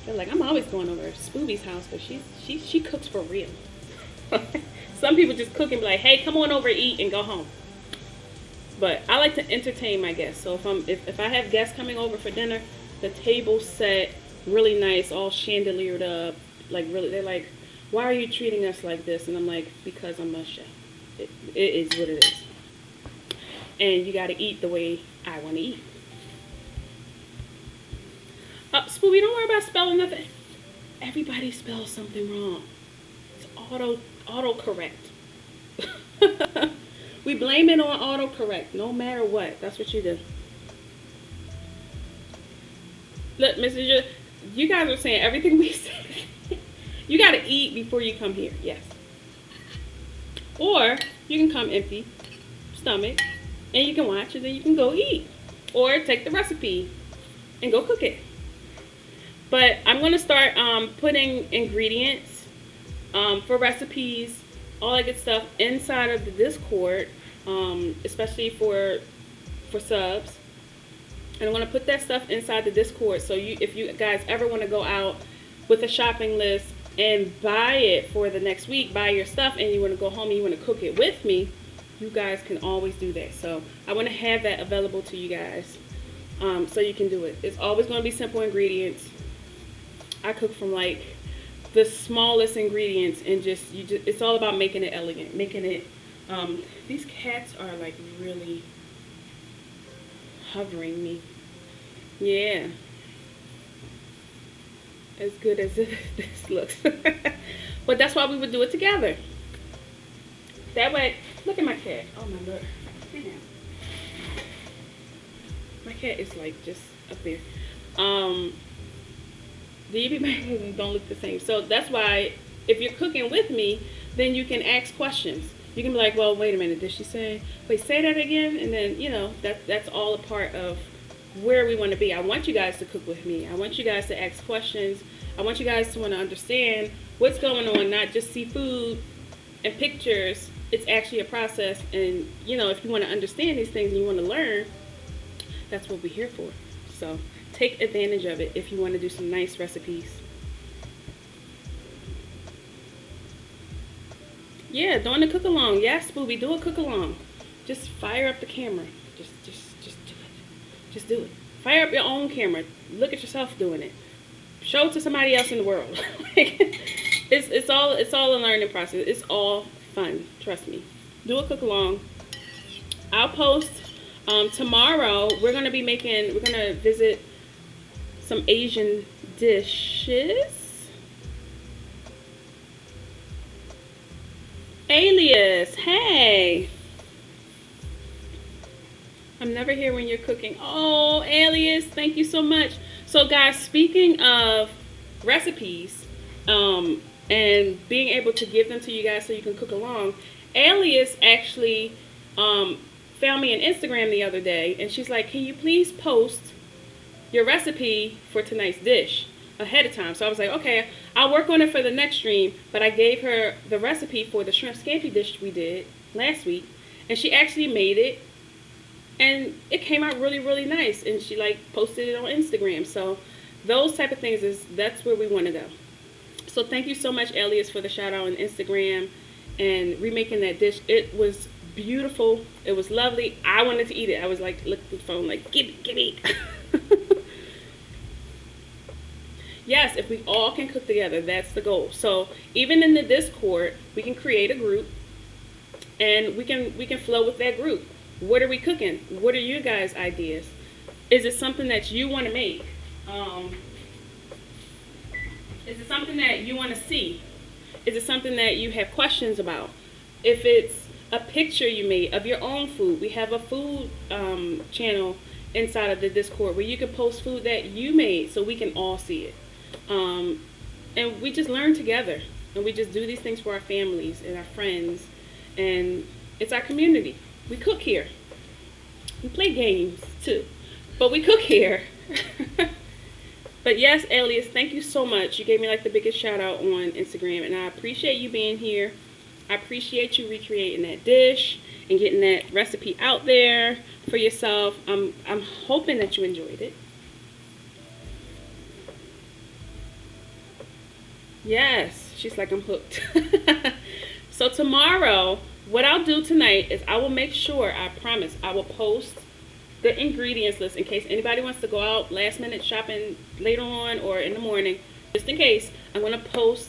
They're like, I'm always going over to Spooby's house, but she cooks for real. Some people just cook and be like, hey, come on over, eat, and go home. But I like to entertain my guests. So if I have guests coming over for dinner, the table's set really nice, all chandeliered up. Like really, they're like, why are you treating us like this? And I'm like, because I'm a chef. It is what it is. And you got to eat the way I want to eat. Spooby, don't worry about spelling nothing. Everybody spells something wrong. It's autocorrect. We blame it on autocorrect, no matter what. That's what you do. Look, Mrs. You guys are saying everything we say. You got to eat before you come here. Yes. Or you can come empty stomach and you can watch and then you can go eat. Or take the recipe and go cook it. But I'm going to start putting ingredients for recipes, all that good stuff inside of the Discord, especially for subs. And I'm going to put that stuff inside the Discord. So if you guys ever want to go out with a shopping list and buy it for the next week, buy your stuff, and you want to go home and you want to cook it with me, you guys can always do that. So I want to have that available to you guys, so you can do it. It's always going to be simple ingredients. I cook from like the smallest ingredients, and it's all about making it elegant, making it. These cats are like really hovering me. Yeah. As good as this looks. But that's why we would do it together. That way, look at my cat. Oh my Lord. Damn. My cat is like just up there. The EB don't look the same. So that's why if you're cooking with me, then you can ask questions. You can be like, well, wait a minute, did she say, wait, say that again? And then, you know, that's all a part of where we want to be. I want you guys to cook with me. I want you guys to ask questions. I want you guys to want to understand what's going on, not just see food and pictures. It's actually a process. And, you know, if you want to understand these things and you want to learn, that's what we're here for. So take advantage of it if you want to do some nice recipes. Yeah, doing the cook along. Yes, Spooby, do a cook along. Just fire up the camera. Just do it. Just do it. Fire up your own camera. Look at yourself doing it. Show it to somebody else in the world. it's all a learning process. It's all fun. Trust me. Do a cook along. I'll post tomorrow. We're gonna visit some Asian dishes. Alias, hey. I'm never here when you're cooking. Oh, Alias, thank you so much. So guys, speaking of recipes, and being able to give them to you guys so you can cook along, Alias actually found me on Instagram the other day, and she's like, can you please post your recipe for tonight's dish ahead of time? So I was like, okay, I'll work on it for the next stream. But I gave her the recipe for the shrimp scampi dish we did last week, and she actually made it, and it came out really, really nice. And she like posted it on Instagram. So those type of things, that's where we want to go. So thank you so much, Elias, for the shout out on Instagram and remaking that dish. It was beautiful. It was lovely. I wanted to eat it. I was like, look at the phone, like, give me. Yes, if we all can cook together, that's the goal. So even in the Discord, we can create a group, and we can flow with that group. What are we cooking? What are you guys' ideas? Is it something that you want to make? Is it something that you want to see? Is it something that you have questions about? If it's a picture you made of your own food, we have a food channel inside of the Discord where you can post food that you made so we can all see it. And we just learn together, and we just do these things for our families and our friends, and it's our community. We cook here. We play games too, but we cook here. But yes, Elias, thank you so much. You gave me like the biggest shout out on Instagram, and I appreciate you being here. I appreciate you recreating that dish and getting that recipe out there for yourself. I'm hoping that you enjoyed it. Yes, she's like, I'm hooked. So tomorrow, what I'll do tonight is I will make sure, I promise, I will post the ingredients list in case anybody wants to go out last minute shopping later on or in the morning. Just in case, I'm going to post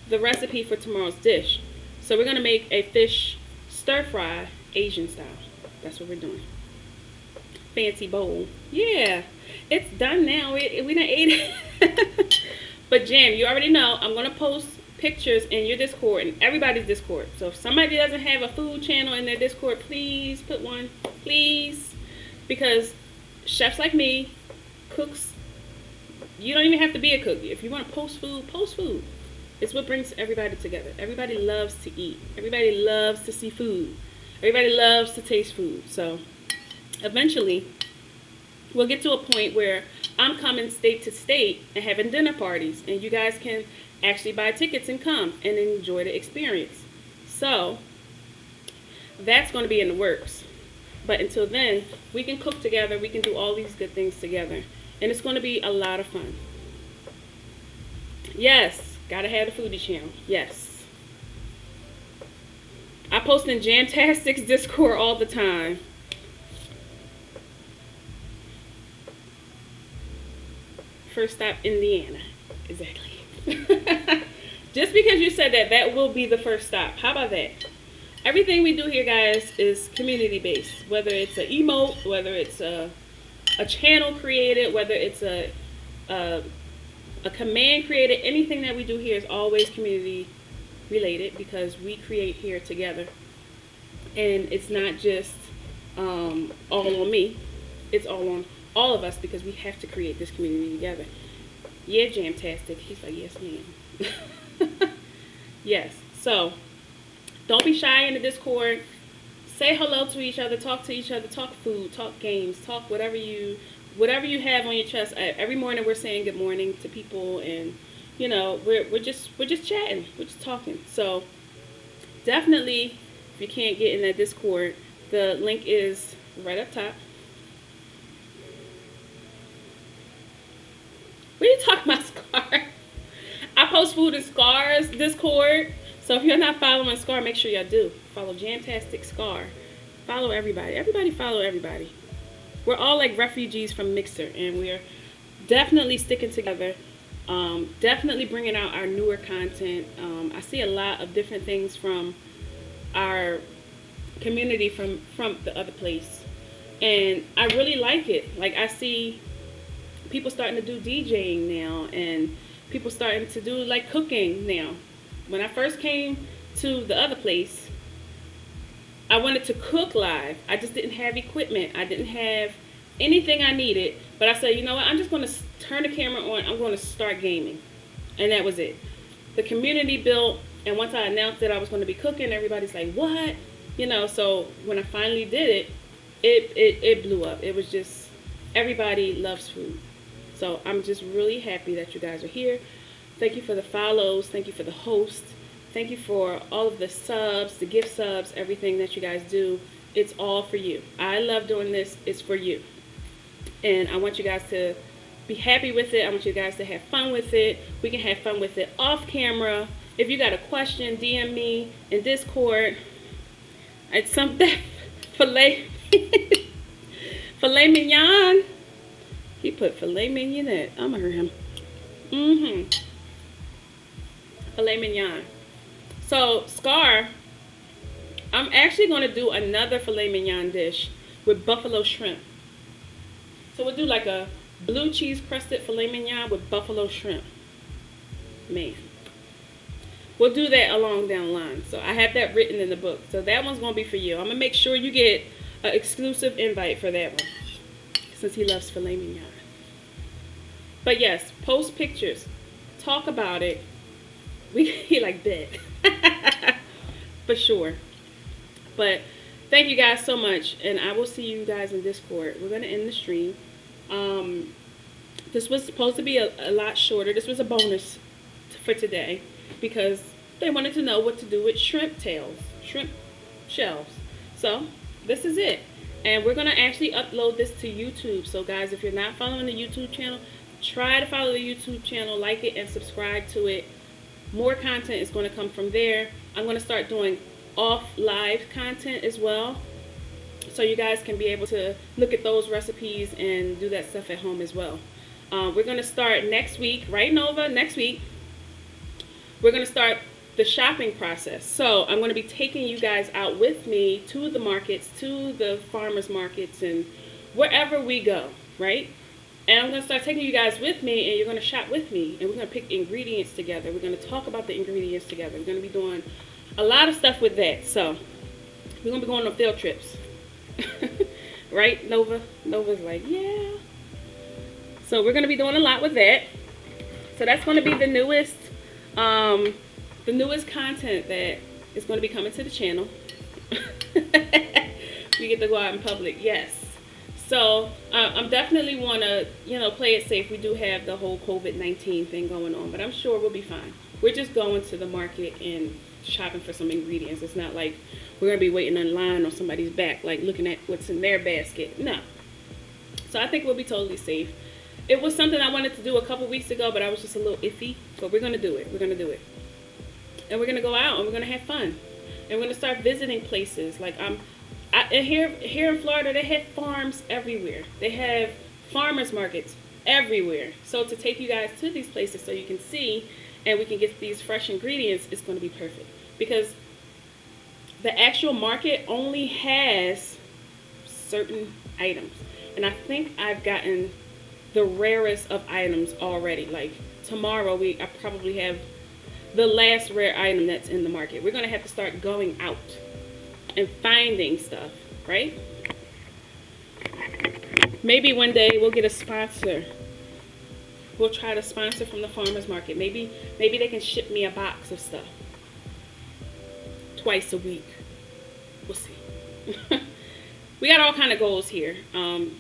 the recipe for tomorrow's dish. So we're going to make a fish stir fry Asian style. That's what we're doing. Fancy bowl. Yeah, it's done now. We done ate it. But Jam, you already know I'm going to post pictures in your Discord and everybody's Discord. So if somebody doesn't have a food channel in their Discord, please put one. Please. Because chefs like me, cooks, you don't even have to be a cook. If you want to post food, post food. It's what brings everybody together. Everybody loves to eat. Everybody loves to see food. Everybody loves to taste food. So eventually, we'll get to a point where I'm coming state to state and having dinner parties. And you guys can actually buy tickets and come and enjoy the experience. So that's going to be in the works. But until then, we can cook together. We can do all these good things together. And it's going to be a lot of fun. Yes, gotta have the foodie channel. Yes. I post in Jamtastic's Discord all the time. First stop, Indiana. Exactly. Just because you said that, that will be the first stop. How about that? Everything we do here, guys, is community-based. Whether it's an emote, whether it's a channel created, whether it's a command created, anything that we do here is always community-related because we create here together. And it's not just all on me. It's all on all of us because we have to create this community together. Yeah, Jamtastic. He's like, yes, ma'am. Yes. So don't be shy in the Discord. Say hello to each other, talk to each other, talk food, talk games, talk whatever you have on your chest. Every morning we're saying good morning to people, and you know we're just chatting, we're just talking. So definitely, if you can't get in that Discord, the link is right up top. What are you talking about, Scar? I post food in Scar's Discord. So if you're not following Scar, make sure y'all do. Follow Jamtastic Scar. Follow everybody. Everybody follow everybody. We're all like refugees from Mixer, and we're definitely sticking together. Definitely bringing out our newer content. I see a lot of different things from our community from the other place. And I really like it. Like, I see people starting to do DJing now, and people starting to do like cooking now. When I first came to the other place, I wanted to cook live. I just didn't have equipment. I didn't have anything I needed. But I said, you know what? I'm just going to turn the camera on. I'm going to start gaming. And that was it. The community built. And once I announced that I was going to be cooking, everybody's like, what? You know, so when I finally did it, it blew up. It was just, everybody loves food. So I'm just really happy that you guys are here. Thank you for the follows. Thank you for the host. Thank you for all of the subs, the gift subs, everything that you guys do. It's all for you. I love doing this. It's for you. And I want you guys to be happy with it. I want you guys to have fun with it. We can have fun with it off camera. If you got a question, DM me in Discord. It's something filet mignon. He put filet mignonette. I'm gonna hurt him. Filet mignon. So Scar, I'm actually gonna do another filet mignon dish with buffalo shrimp. So we'll do like a blue cheese crusted filet mignon with buffalo shrimp. Man, we'll do that along down the line. So I have that written in the book. So that one's gonna be for you. I'm gonna make sure you get an exclusive invite for that one. since he loves filet mignon. But yes, post pictures, talk about it. He like that. For sure. But thank you guys so much, and I will see you guys in Discord. We're gonna end the stream. This was supposed to be a lot shorter. This was a bonus for today because they wanted to know what to do with shrimp tails, shrimp shells. So this is it. And we're going to actually upload this to YouTube. So guys, if you're not following the YouTube channel, try to follow the YouTube channel, like it, and subscribe to it. More content is going to come from there. I'm going to start doing off live content as well, so you guys can be able to look at those recipes and do that stuff at home as well. We're going to start next week, right, Nova? Next week, we're going to start the shopping process. So I'm going to be taking you guys out with me to the markets, to the farmers markets, and wherever we go, right? And I'm going to start taking you guys with me, and you're going to shop with me, and we're going to pick ingredients together. We're going to talk about the ingredients together. We're going to be doing a lot of stuff with that. So we're going to be going on field trips. Right, Nova? Nova's like, yeah. So we're going to be doing a lot with that. So that's going to be the newest content that is going to be coming to the channel. We get to go out in public, yes. So I'm definitely want to, play it safe. We do have the whole COVID-19 thing going on, but I'm sure we'll be fine. We're just going to the market and shopping for some ingredients. It's not like we're going to be waiting in line on somebody's back, like looking at what's in their basket. No. So I think we'll be totally safe. It was something I wanted to do a couple weeks ago, but I was just a little iffy. But we're going to do it. We're going to do it. And we're going to go out and we're going to have fun. And we're going to start visiting places. Like here in Florida, they have farms everywhere. They have farmers markets everywhere. So to take you guys to these places so you can see and we can get these fresh ingredients, it's going to be perfect. Because the actual market only has certain items. And I think I've gotten the rarest of items already. Like tomorrow, I probably have the last rare item that's in the market. We're going to have to start going out and finding stuff, right? Maybe one day we'll get a sponsor. We'll try to sponsor from the farmers market. Maybe they can ship me a box of stuff twice a week. We'll see. We got all kind of goals here.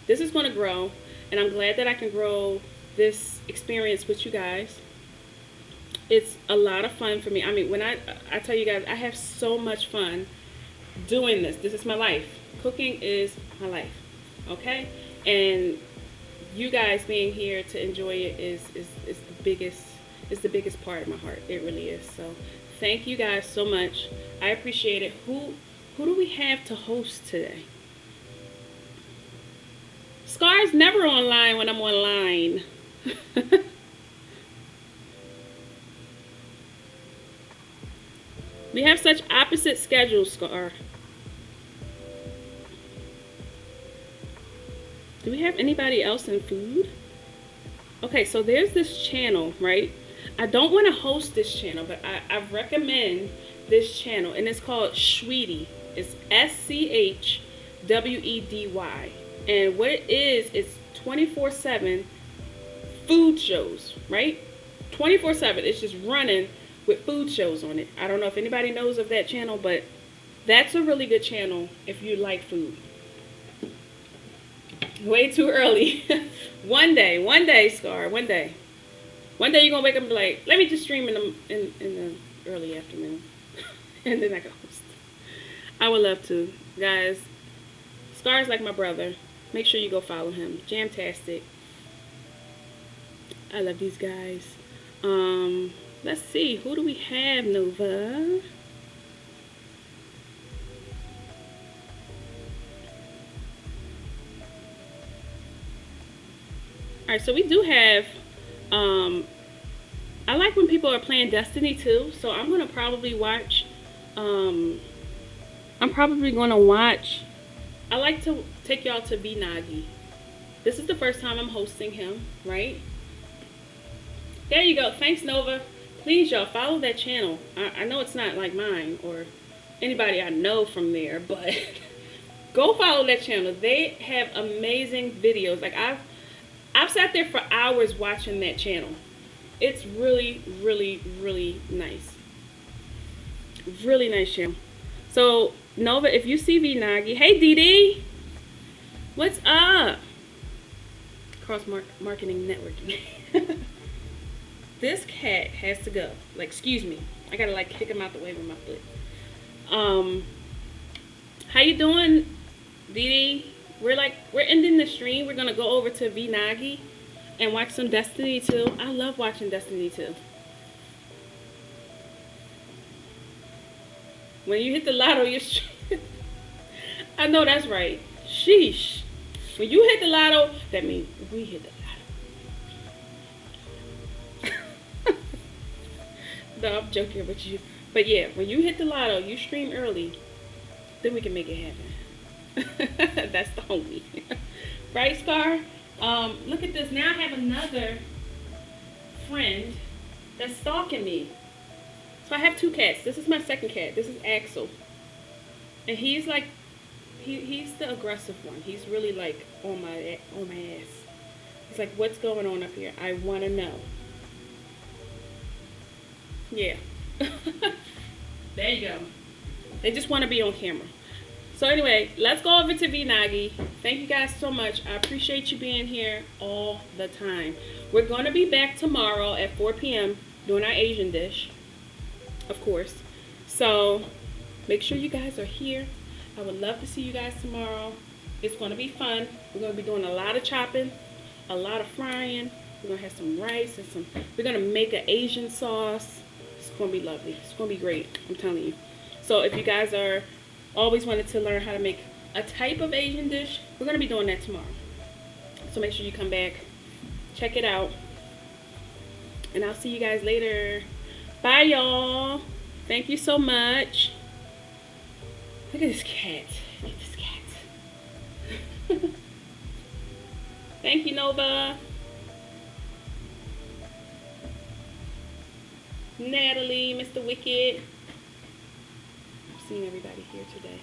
This is going to grow, and I'm glad that I can grow this experience with you guys. It's a lot of fun for me. I mean, when I tell you guys, I have so much fun doing this. This is my life. Cooking is my life. Okay? And you guys being here to enjoy it is the biggest part of my heart. It really is. So thank you guys so much. I appreciate it. Who do we have to host today? Scar's never online when I'm online. We have such opposite schedules, Scar. Do we have anybody else in food? Okay, so there's this channel, right? I don't want to host this channel, but I recommend this channel, and it's called Schwedy. It's SCHWEDY. And what it is, it's 24/7 food shows, right? 24/7. It's just running with food shows on it. I don't know if anybody knows of that channel, but that's a really good channel if you like food. Way too early. One day, Scar, one day you're gonna wake up and be like, let me just stream in the early afternoon. And then I can host. I would love to. Guys, Scar's like my brother. Make sure you go follow him. Jamtastic. I love these guys. Let's see. Who do we have, Nova? Alright, so we do have, I like when people are playing Destiny too, so I'm going to probably watch, I like to take y'all to Vinagi. This is the first time I'm hosting him, right? There you go. Thanks, Nova. Please, y'all, follow that channel. I know it's not like mine or anybody I know from there, but Go follow that channel. They have amazing videos. Like I've sat there for hours watching that channel. It's really, really, really nice. Really nice channel. So Nova, if you see Vinagi, hey Dee Dee, what's up? Cross marketing networking. This cat has to go. Like, excuse me. I gotta like kick him out the way with my foot. How you doing, Dee Dee? We're ending the stream. We're gonna go over to Vinagi and watch some Destiny 2. I love watching Destiny 2. When you hit the lotto, you're I know that's right. Sheesh. When you hit the lotto, that means we hit the lotto. No, I'm joking with you. But yeah, when you hit the lotto, you stream early, then we can make it happen. That's the homie. Right, Scar? Look at this. Now I have another friend that's stalking me. So I have two cats. This is my second cat. This is Axel. And he's like, he's the aggressive one. He's really like on my ass. He's like, what's going on up here? I want to know. Yeah. There you go. They just want to be on camera. So anyway, let's go over to Vinagi. Thank you guys so much. I appreciate you being here all the time. We're going to be back tomorrow at 4 p.m. doing our Asian dish, of course. So make sure you guys are here. I would love to see you guys tomorrow. It's going to be fun. We're going to be doing a lot of chopping, a lot of frying. We're going to have some rice and we're going to make an Asian sauce. It's going to be lovely. It's going to be great. I'm telling you. So if you guys are always wanted to learn how to make a type of Asian dish, we're going to be doing that tomorrow. So make sure you come back, check it out, and I'll see you guys later. Bye, y'all. Thank you so much. Look at this cat. Look at this cat. Thank you, Nova. Natalie, Mr. Wicked. I'm seeing everybody here today.